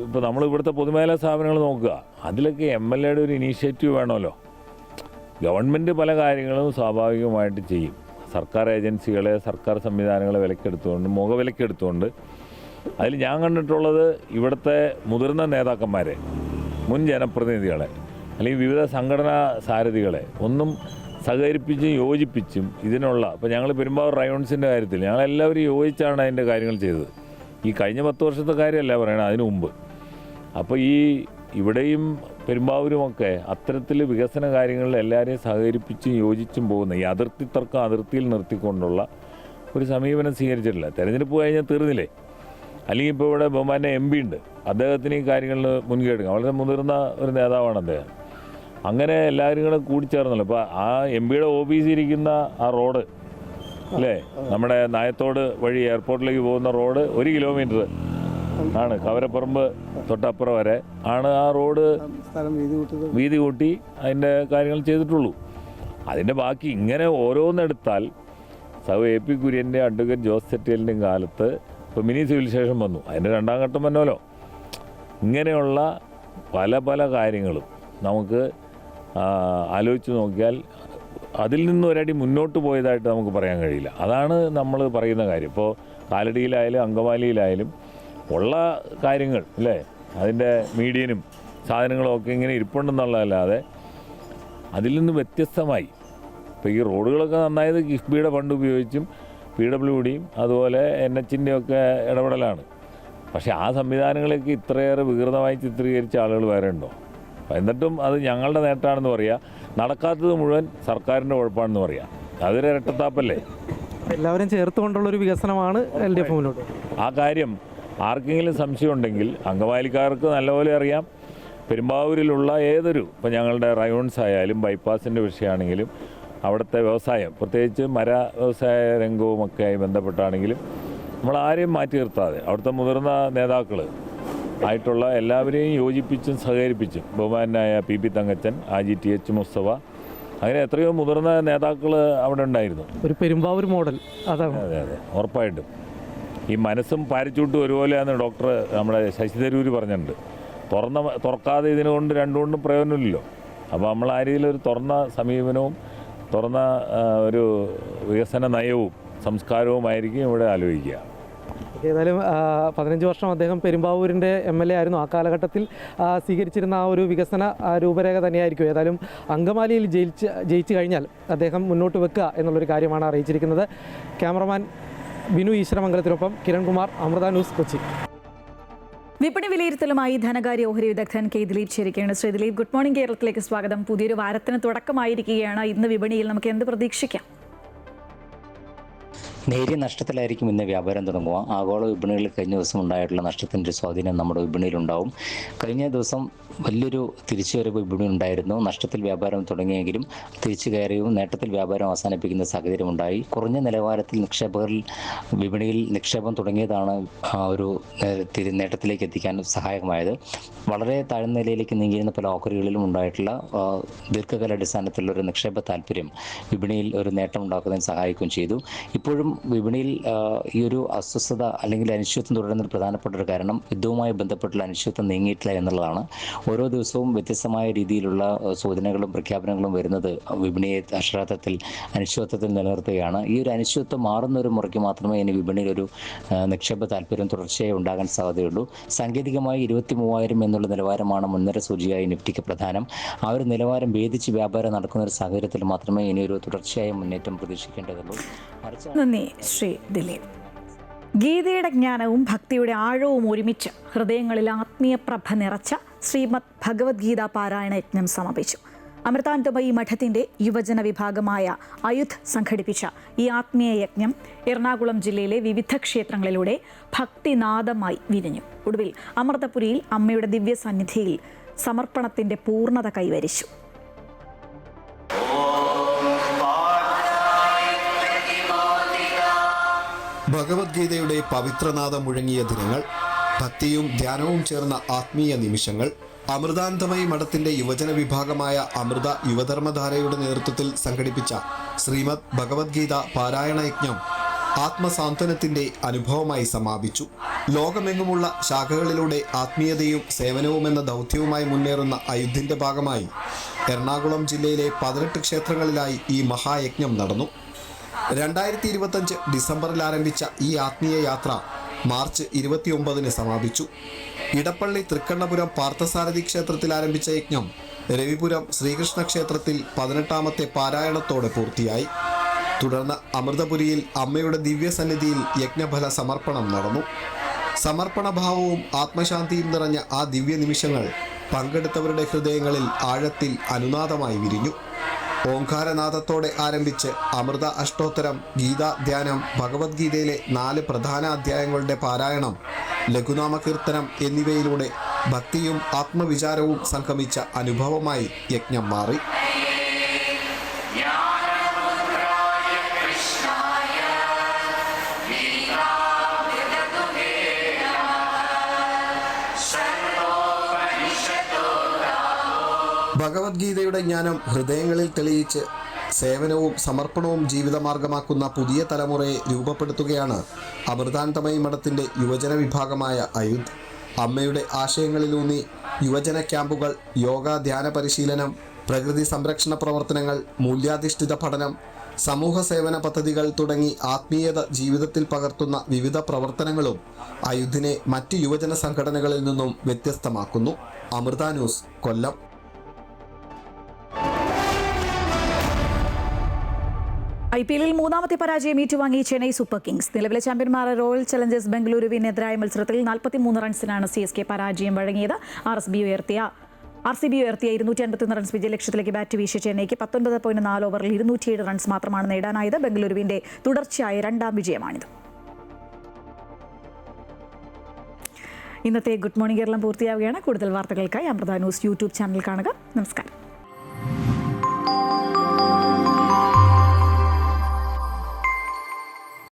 Speaker 19: ഇപ്പോൾ നമ്മൾ ഇവിടുത്തെ പൊതുമേഖലാ സ്ഥാപനങ്ങൾ നോക്കുക, അതിലൊക്കെ MLAയുടെ ഒരു ഇനീഷ്യേറ്റീവ് വേണമല്ലോ. ഗവൺമെൻറ് പല കാര്യങ്ങളും സ്വാഭാവികമായിട്ട് ചെയ്യും. സർക്കാർ ഏജൻസികളെ, സർക്കാർ സംവിധാനങ്ങളെ വിലക്കെടുത്തുകൊണ്ട്, മുഖവിലക്കെടുത്തുകൊണ്ട്. അതിൽ ഞാൻ കണ്ടിട്ടുള്ളത് ഇവിടുത്തെ മുതിർന്ന നേതാക്കന്മാരെ, മുൻ ജനപ്രതിനിധികളെ അല്ലെങ്കിൽ വിവിധ സംഘടനാ സാരഥികളെ ഒന്നും സഹകരിപ്പിച്ചും യോജിപ്പിച്ചും ഇതിനുള്ള, ഇപ്പോൾ ഞങ്ങൾ പെരുമ്പാവൂർ റയോൺസിൻ്റെ കാര്യത്തിൽ ഞങ്ങളെല്ലാവരും യോജിച്ചാണ് അതിൻ്റെ കാര്യങ്ങൾ ചെയ്തത്. ഈ കഴിഞ്ഞ 10 വർഷത്തെ കാര്യമല്ല പറയണത്, അതിനു മുമ്പ്. അപ്പോൾ ഈ ഇവിടെയും പെരുമ്പാവൂരുമൊക്കെ അത്തരത്തിൽ വികസന കാര്യങ്ങളിൽ എല്ലാവരെയും സഹകരിപ്പിച്ചും യോജിച്ചും പോകുന്ന ഈ അതിർത്തി തർക്കം അതിർത്തിയിൽ നിർത്തിക്കൊണ്ടുള്ള ഒരു സമീപനം സ്വീകരിച്ചിട്ടില്ല. തെരഞ്ഞെടുപ്പ് കഴിഞ്ഞാൽ തീർന്നില്ലേ. അല്ലെങ്കിൽ ഇപ്പോൾ ഇവിടെ ബഹുമാന്യ MP ഉണ്ട്, അദ്ദേഹത്തിന് ഈ കാര്യങ്ങളിൽ മുൻകൈ എടുക്കാം. വളരെ മുതിർന്ന ഒരു നേതാവാണ് അദ്ദേഹം. അങ്ങനെ എല്ലാവരും കൂടെ കൂടിച്ചേർന്നല്ലോ. ഇപ്പോൾ ആ MP-യുടെ ഓഫീസിൽ ഇരിക്കുന്ന ആ റോഡ് അല്ലേ, നമ്മുടെ നായത്തോട് വഴി എയർപോർട്ടിലേക്ക് പോകുന്ന റോഡ് 1 കിലോമീറ്റർ ആണ്, കവരപ്പറമ്പ് തൊട്ടപ്പുറം വരെ ആണ് ആ റോഡ് വീതി കൂട്ടി അതിൻ്റെ കാര്യങ്ങൾ ചെയ്തിട്ടുള്ളൂ. അതിൻ്റെ ബാക്കി ഇങ്ങനെ ഓരോന്നെടുത്താൽ സഹ AP കുര്യൻ്റെ അഡ്വക്കേറ്റ് ജോസ് തെറ്റേലിൻ്റെയും കാലത്ത് ഇപ്പോൾ മിനി സിവിൽ സ്റ്റേഷൻ വന്നു, അതിൻ്റെ 2ാം ഘട്ടം വന്നല്ലോ. ഇങ്ങനെയുള്ള പല പല കാര്യങ്ങളും നമുക്ക് ആലോചിച്ച് നോക്കിയാൽ അതിൽ നിന്ന് ഒരടി മുന്നോട്ട് പോയതായിട്ട് നമുക്ക് പറയാൻ കഴിയില്ല. അതാണ് നമ്മൾ പറയുന്ന കാര്യം. ഇപ്പോൾ കാലടിയിലായാലും അങ്കമാലിയിലായാലും ഉള്ള കാര്യങ്ങൾ അല്ലേ, അതിൻ്റെ മീഡിയനും സാധനങ്ങളും ഒക്കെ ഇങ്ങനെ ഇരിപ്പുണ്ടെന്നുള്ളതല്ലാതെ അതിൽ നിന്ന് വ്യത്യസ്തമായി ഇപ്പോൾ ഈ റോഡുകളൊക്കെ നന്നായത് കിഫ്ബിയുടെ ഫണ്ട് ഉപയോഗിച്ചും PWDയും അതുപോലെ NHൻ്റെ ഒക്കെ ഇടപെടലാണ്. പക്ഷേ ആ സംവിധാനങ്ങളൊക്കെ ഇത്രയേറെ വികൃതമായി ചിത്രീകരിച്ച ആളുകൾ വേറെ ഉണ്ടോ? എന്നിട്ടും അത് ഞങ്ങളുടെ നേട്ടമാണെന്ന് പറയുക, നടക്കാത്തത് മുഴുവൻ സർക്കാരിൻ്റെ കുഴപ്പമാണെന്ന് പറയുക. അതൊരു ഇരട്ടത്താപ്പല്ലേ?
Speaker 18: എല്ലാവരും ചേർത്തുകൊണ്ടുള്ളൊരു വികസനമാണ് LDF മുന്നോട്ട്.
Speaker 19: ആ കാര്യം ആർക്കെങ്കിലും സംശയമുണ്ടെങ്കിൽ അങ്കമാലിക്കാർക്ക് നല്ലപോലെ അറിയാം. പെരുമ്പാവൂരിലുള്ള ഏതൊരു, ഇപ്പോൾ ഞങ്ങളുടെ റയോൺസ് ആയാലും ബൈപ്പാസിൻ്റെ വിഷയമാണെങ്കിലും അവിടുത്തെ വ്യവസായം, പ്രത്യേകിച്ച് മര വ്യവസായ രംഗവുമൊക്കെ ആയി ബന്ധപ്പെട്ടാണെങ്കിലും നമ്മൾ ആരെയും മാറ്റി നിർത്താതെ അവിടുത്തെ മുതിർന്ന നേതാക്കൾ ആയിട്ടുള്ള എല്ലാവരെയും യോജിപ്പിച്ചും സഹകരിപ്പിച്ചും, ബഹുമാനായ PP തങ്കച്ചൻ, AGTH മുസ്തഫ, അങ്ങനെ എത്രയോ മുതിർന്ന നേതാക്കൾ അവിടെ ഉണ്ടായിരുന്നു.
Speaker 18: ഒരു പെരുമ്പാവൂർ മോഡൽ അതാണ്.
Speaker 19: അതെ അതെ, ഉറപ്പായിട്ടും. ഈ മനസ്സും പാരച്ചൂട്ടും ഒരുപോലെയാണ് ഡോക്ടർ നമ്മുടെ ശശി തരൂർ പറഞ്ഞിട്ടുണ്ട്. തുറക്കാതെ ഇതിനുകൊണ്ട് രണ്ടുകൊണ്ടും പ്രയോജനമില്ലല്ലോ. അപ്പോൾ നമ്മൾ ആ രീതിയിലൊരു തുറന്ന സമീപനവും തുറന്ന ഒരു വികസന നയവും സംസ്കാരവുമായിരിക്കും ഇവിടെ ആലോചിക്കുക.
Speaker 18: ഏതായാലും 15 വർഷം അദ്ദേഹം പെരുമ്പാവൂരിൻ്റെ MLA ആയിരുന്നു. ആ കാലഘട്ടത്തിൽ സ്വീകരിച്ചിരുന്ന ആ ഒരു വികസന രൂപരേഖ തന്നെയായിരിക്കും ഏതായാലും അങ്കമാലിയിൽ ജയിച്ചു കഴിഞ്ഞാൽ അദ്ദേഹം മുന്നോട്ട് വെക്കുക എന്നുള്ളൊരു കാര്യമാണ് അറിയിച്ചിരിക്കുന്നത്. ക്യാമറമാൻ ബിനു ഈശ്വരമംഗലത്തിനൊപ്പം കിരൺകുമാർ, അമൃത ന്യൂസ്, കൊച്ചി.
Speaker 1: വിപണി വിലയിരുത്തലുമായി ധനകാര്യ ഓഹരി വിദഗ്ധൻ K. ദിലീപ് ചേരുകയാണ്. Shri Dileep, good morning. കേരളത്തിലേക്ക് സ്വാഗതം. പുതിയൊരു വാരത്തിന് തുടക്കമായിരിക്കുകയാണ്. ഇന്ന് വിപണിയിൽ നമുക്ക് എന്ത് പ്രതീക്ഷിക്കാം?
Speaker 20: നേരിയ നഷ്ടത്തിലായിരിക്കും ഇന്ന് വ്യാപാരം തുടങ്ങുക. ആഗോള വിപണികളിൽ കഴിഞ്ഞ ദിവസം ഉണ്ടായിട്ടുള്ള നഷ്ടത്തിൻ്റെ ഒരു സ്വാധീനം നമ്മുടെ വിപണിയിലുണ്ടാവും. കഴിഞ്ഞ ദിവസം വലിയൊരു തിരിച്ചുവരവ് വിപണി ഉണ്ടായിരുന്നു. നഷ്ടത്തിൽ വ്യാപാരം തുടങ്ങിയെങ്കിലും തിരിച്ചു കയറിയും നേട്ടത്തിൽ വ്യാപാരം അവസാനിപ്പിക്കുന്ന സാഹചര്യമുണ്ടായി. കുറഞ്ഞ നിലവാരത്തിൽ നിക്ഷേപകരിൽ വിപണിയിൽ നിക്ഷേപം തുടങ്ങിയതാണ് ഒരു നേട്ടത്തിലേക്ക് എത്തിക്കാൻ സഹായകമായത്. വളരെ താഴ്ന്ന നിലയിലേക്ക് നീങ്ങിയിരുന്ന പല ഓഹരികളിലും ഉണ്ടായിട്ടുള്ള ദീർഘകാല അടിസ്ഥാനത്തിലുള്ള ഒരു നിക്ഷേപ താല്പര്യം വിപണിയിൽ ഒരു നേട്ടം ഉണ്ടാക്കുന്നതിന് സഹായിക്കുകയും ചെയ്തു. ഇപ്പോഴും വിപണിയിൽ ഈ ഒരു അസ്വസ്ഥത അല്ലെങ്കിൽ അനിശ്ചിതത്വം തുടരുന്നൊരു പ്രധാനപ്പെട്ട ഒരു കാരണം യുദ്ധവുമായി ബന്ധപ്പെട്ടുള്ള അനിശ്ചിതത്വം നീങ്ങിയിട്ടില്ല എന്നുള്ളതാണ്. ഓരോ ദിവസവും വ്യത്യസ്തമായ രീതിയിലുള്ള സൂചനകളും പ്രഖ്യാപനങ്ങളും വരുന്നത് വിപണിയെ അക്ഷരാർത്ഥത്തിൽ അനിശ്ചിതത്വത്തിൽ നിലനിർത്തുകയാണ്. ഈ ഒരു അനിശ്ചിതത്വം മാറുന്ന ഒരു മുറയ്ക്ക് മാത്രമേ ഇനി വിപണിയിൽ ഒരു നിക്ഷേപ താല്പര്യം തുടർച്ചയായി ഉണ്ടാകാൻ സാധ്യതയുള്ളൂ. സാങ്കേതികമായി 23,000 എന്നുള്ള നിലവാരമാണ് മുൻനിര സൂചികയായി നിഫ്റ്റിക്ക് പ്രധാനം. ആ ഒരു നിലവാരം ഭേദിച്ച് വ്യാപാരം നടക്കുന്ന ഒരു സാഹചര്യത്തിൽ മാത്രമേ ഇനി ഒരു തുടർച്ചയായ മുന്നേറ്റം പ്രതീക്ഷിക്കേണ്ടതുള്ളൂ.
Speaker 1: നന്ദി ശ്രീ ദിലീപ്. ഗീതയുടെ ജ്ഞാനവും ഭക്തിയുടെ ആഴവും ഒരുമിച്ച് ഹൃദയങ്ങളിൽ ആത്മീയ പ്രഭ നിറച്ച ശ്രീമദ് ഭഗവത്ഗീത പാരായണ യജ്ഞം സമാപിച്ചു. അമൃതാനന്ദമയി മഠത്തിൻ്റെ യുവജന വിഭാഗമായ അയുധ് സംഘടിപ്പിച്ച ഈ ആത്മീയ യജ്ഞം എറണാകുളം ജില്ലയിലെ വിവിധ ക്ഷേത്രങ്ങളിലൂടെ ഭക്തിനാദമായി വിരിഞ്ഞു. ഒടുവിൽ അമൃതപുരിയിൽ അമ്മയുടെ ദിവ്യ സന്നിധിയിൽ സമർപ്പണത്തിൻ്റെ പൂർണ്ണത കൈവരിച്ചു.
Speaker 6: ഭഗവത്ഗീതയുടെ പവിത്രനാദം മുഴങ്ങിയ ദിനങ്ങൾ, ഭക്തിയും ധ്യാനവും ചേർന്ന ആത്മീയ നിമിഷങ്ങൾ. അമൃതാനന്ദമയി മഠത്തിന്റെ യുവജന വിഭാഗമായ അമൃത യുവധർമ്മധാരയുടെ നേതൃത്വത്തിൽ സംഘടിപ്പിച്ച ശ്രീമദ് ഭഗവത്ഗീത പാരായണ യജ്ഞം ആത്മസാന്ത്വനത്തിന്റെ അനുഭവമായി സമാപിച്ചു. ലോകമെങ്ങുമുള്ള ശാഖകളിലൂടെ ആത്മീയതയും സേവനവും എന്ന ദൗത്യവുമായി മുന്നേറുന്ന അയുദ്ധിന്റെ ഭാഗമായി എറണാകുളം ജില്ലയിലെ 18 ക്ഷേത്രങ്ങളിലായി ഈ മഹായജ്ഞം നടന്നു. 2025 ഡിസംബറിൽ ആരംഭിച്ച ഈ ആത്മീയ യാത്ര മാർച്ച് 29 സമാപിച്ചു. ഇടപ്പള്ളി തൃക്കണ്ണപുരം പാർത്ഥസാരഥി ക്ഷേത്രത്തിൽ ആരംഭിച്ച യജ്ഞം രവിപുരം ശ്രീകൃഷ്ണ ക്ഷേത്രത്തിൽ 18ാമത്തെ പാരായണത്തോടെ പൂർത്തിയായി. തുടർന്ന് അമൃതപുരിയിൽ അമ്മയുടെ ദിവ്യസന്നിധിയിൽ യജ്ഞഫല സമർപ്പണം നടന്നു. സമർപ്പണഭാവവും ആത്മശാന്തിയും നിറഞ്ഞ ആ ദിവ്യ നിമിഷങ്ങൾ പങ്കെടുത്തവരുടെ ഹൃദയങ്ങളിൽ ആഴത്തിൽ അനുനാദമായി വിരിഞ്ഞു. ഓംകാരനാദത്തോടെ ആരംഭിച്ച് അമൃത അഷ്ടോത്തരം, ഗീതാധ്യാനം, ഭഗവത്ഗീതയിലെ 4 പ്രധാന അധ്യായങ്ങളുടെ പാരായണം, ലഘുനാമകീർത്തനം എന്നിവയിലൂടെ ഭക്തിയും ആത്മവിചാരവും സംഗമിച്ച അനുഭവമായി യജ്ഞം മാറി. ഭഗവത്ഗീതയുടെ ജ്ഞാനം ഹൃദയങ്ങളിൽ തെളിയിച്ച് സേവനവും സമർപ്പണവും ജീവിതമാർഗമാക്കുന്ന പുതിയ തലമുറയെ രൂപപ്പെടുത്തുകയാണ് അമൃതാനന്ദമയി മഠത്തിൻ്റെ യുവജന വിഭാഗമായ അയുധ്. അമ്മയുടെ ആശയങ്ങളിലൂന്നി യുവജന ക്യാമ്പുകൾ, യോഗ ധ്യാന പരിശീലനം, പ്രകൃതി സംരക്ഷണ പ്രവർത്തനങ്ങൾ, മൂല്യാധിഷ്ഠിത പഠനം, സമൂഹ സേവന പദ്ധതികൾ തുടങ്ങി ആത്മീയത ജീവിതത്തിൽ പകർത്തുന്ന വിവിധ പ്രവർത്തനങ്ങളും അയുദ്ധിനെ മറ്റ് യുവജന സംഘടനകളിൽ നിന്നും വ്യത്യസ്തമാക്കുന്നു. അമൃത ന്യൂസ്, കൊല്ലം.
Speaker 1: IPL മൂന്നാമത്തെ പരാജയം ഏറ്റുവാങ്ങി ചെന്നൈ സൂപ്പർ കിങ്സ്. നിലവിലെ ചാമ്പ്യന്മാർ റോയൽ ചലഞ്ചേഴ്സ് ബംഗളൂരുവിനെതിരായ മത്സരത്തിൽ 43 റൺസിനാണ് CSK പരാജയം വഴങ്ങിയത്. RCB ഉയർത്തിയ 251 റൺസ് വിജയലക്ഷ്യത്തിലേക്ക് ബാറ്റ് വീശിയ ചെന്നൈക്ക് 19.4 ഓവറിൽ 207 റൺസ് മാത്രമാണ് നേടാനായത്. ബംഗളൂരുവിന്റെ തുടർച്ചയായ രണ്ടാം വിജയമാണിത്. ഇന്നത്തെ ഗുഡ് മോർണിംഗ് കേരളം പൂർത്തിയാവുകയാണ്. കൂടുതൽ വാർത്തകൾക്കായി അമൃത ന്യൂസ് യൂട്യൂബ് ചാനൽ കാണുക. നമസ്കാരം.